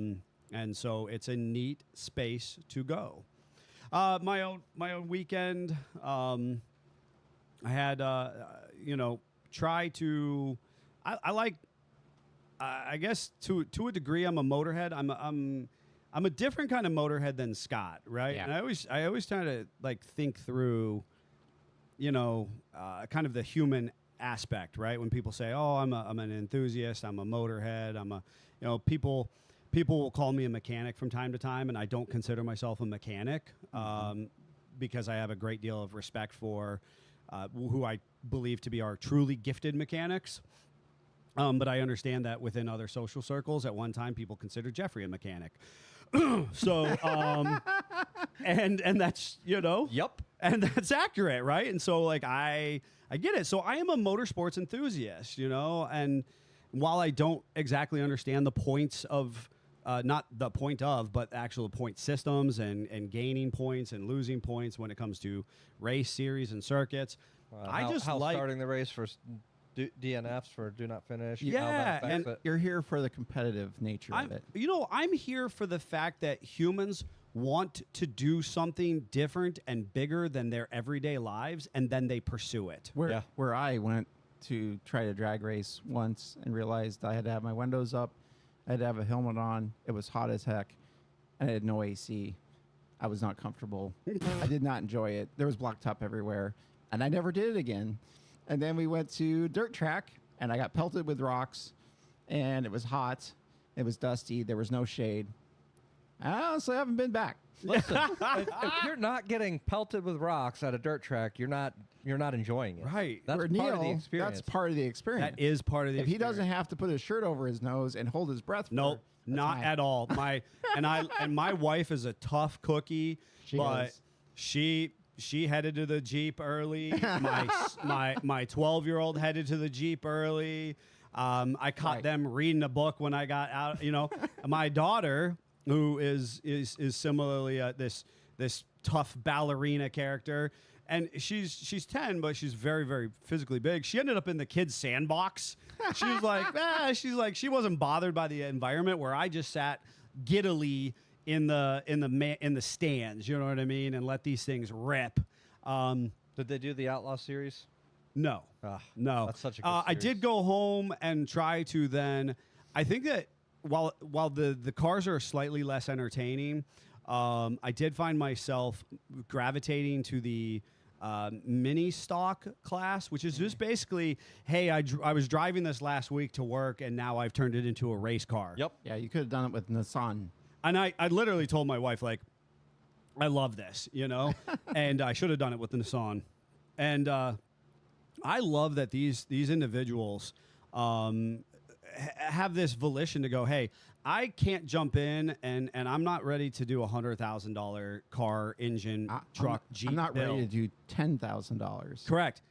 And so it's a neat space to go. My own weekend. I had try to. I like. I guess to a degree, I'm a motorhead. I'm a different kind of motorhead than Scott, right? Yeah. And I always try to think through, kind of the human aspect, right? When people say, "Oh, I'm an enthusiast. I'm a motorhead. People will call me a mechanic from time to time, and I don't consider myself a mechanic because I have a great deal of respect for who I believe to be our truly gifted mechanics. But I understand that within other social circles, at one time, people considered Jeffrey a mechanic. So, and that's, Yep. and that's accurate, right? And so, I get it. So I am a motorsports enthusiast, and while I don't exactly understand the points of, not the point of, but actual point systems and gaining points and losing points when it comes to race series and circuits, I just how like starting the race for DNFs for do not finish. how Yeah, that affects and it. You're here for the competitive nature of it. I'm here for the fact that humans want to do something different and bigger than their everyday lives, and then they pursue it. Where I went to try to drag race once and realized I had to have my windows up, I had to have a helmet on. It was hot as heck, and I had no AC. I was not comfortable. I did not enjoy it. There was blacktop everywhere, and I never did it again. And then we went to dirt track, and I got pelted with rocks, and it was hot. It was dusty. There was no shade. I honestly haven't been back. Listen, if you're not getting pelted with rocks at a dirt track, you're not enjoying it. Right. That's For part of the Neil, experience. that's part of the experience. That is part of the If he experience. doesn't have to put his shirt over his nose and hold his breath, Nope, not at all. My wife is a tough cookie, She but is. she headed to the Jeep early. My 12-year-old headed to the Jeep early. I caught Right. them reading a book when I got out. My daughter, who is similarly this tough ballerina character. And she's 10, but she's very, very physically big. She ended up in the kids' sandbox. She was like, she wasn't bothered by the environment where I just sat giddily in the stands. You know what I mean? And let these things rip. Did they do the Outlaw series? No, Ah, no. that's such a good I series. did go home and try to then. I think that while the cars are slightly less entertaining, I did find myself gravitating to the mini stock class, which is just basically, hey, I was driving this last week to work, and now I've turned it into a race car. Yep. Yeah, you could have done it with Nissan. And I literally told my wife, I love this, and I should have done it with the Nissan. And I love that these individuals have this volition to go, hey, I can't jump in and I'm not ready to do $100,000 car, engine, truck, Jeep. I'm not ready build. to do $10,000. Correct.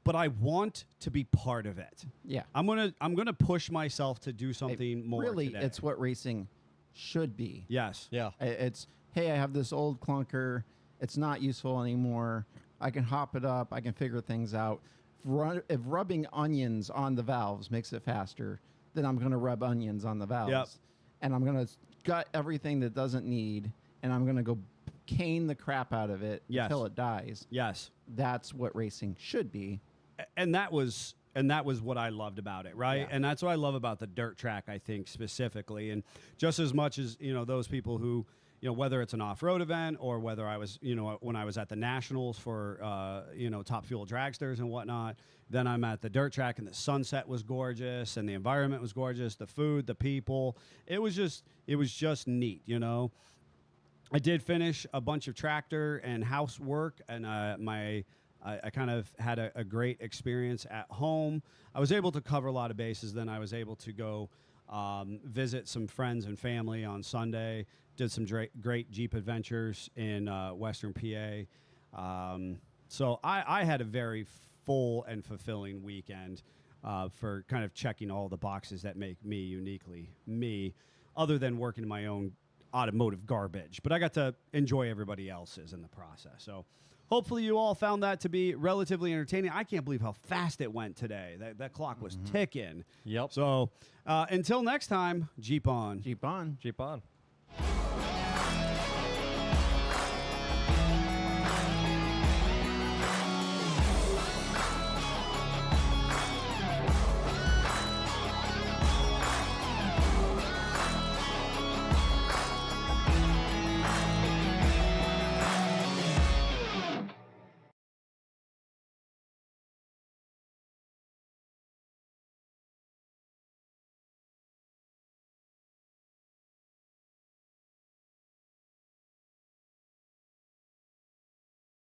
But I want to be part of it. Yeah. I'm gonna push myself to do something more. Really, today. it's what racing should be. Yes. Yeah. It's, hey, I have this old clunker. It's not useful anymore. I can hop it up. I can figure things out. If rubbing onions on the valves makes it faster, then I'm going to rub onions on the valves. Yep. And I'm going to gut everything that doesn't need, and I'm going to go cane the crap out of it Yes. until it dies. Yes. That's what racing should be. And that was what I loved about it, right? Yeah. And that's what I love about the dirt track, I think, specifically. And just as much as, those people who, whether it's an off-road event or whether I was, when I was at the Nationals for, Top Fuel Dragsters and whatnot, then I'm at the dirt track and the sunset was gorgeous and the environment was gorgeous, the food, the people. It was just neat, I did finish a bunch of tractor and house work, and my I kind of had a great experience at home. I was able to cover a lot of bases. Then I was able to go visit some friends and family on Sunday. Did some great Jeep adventures in Western PA. So I had a very full and fulfilling weekend for kind of checking all the boxes that make me uniquely me, other than working my own automotive garbage. But I got to enjoy everybody else's in the process. So hopefully you all found that to be relatively entertaining. I can't believe how fast it went today. That clock was ticking. Yep. So until next time, Jeep on. Jeep on. Jeep on.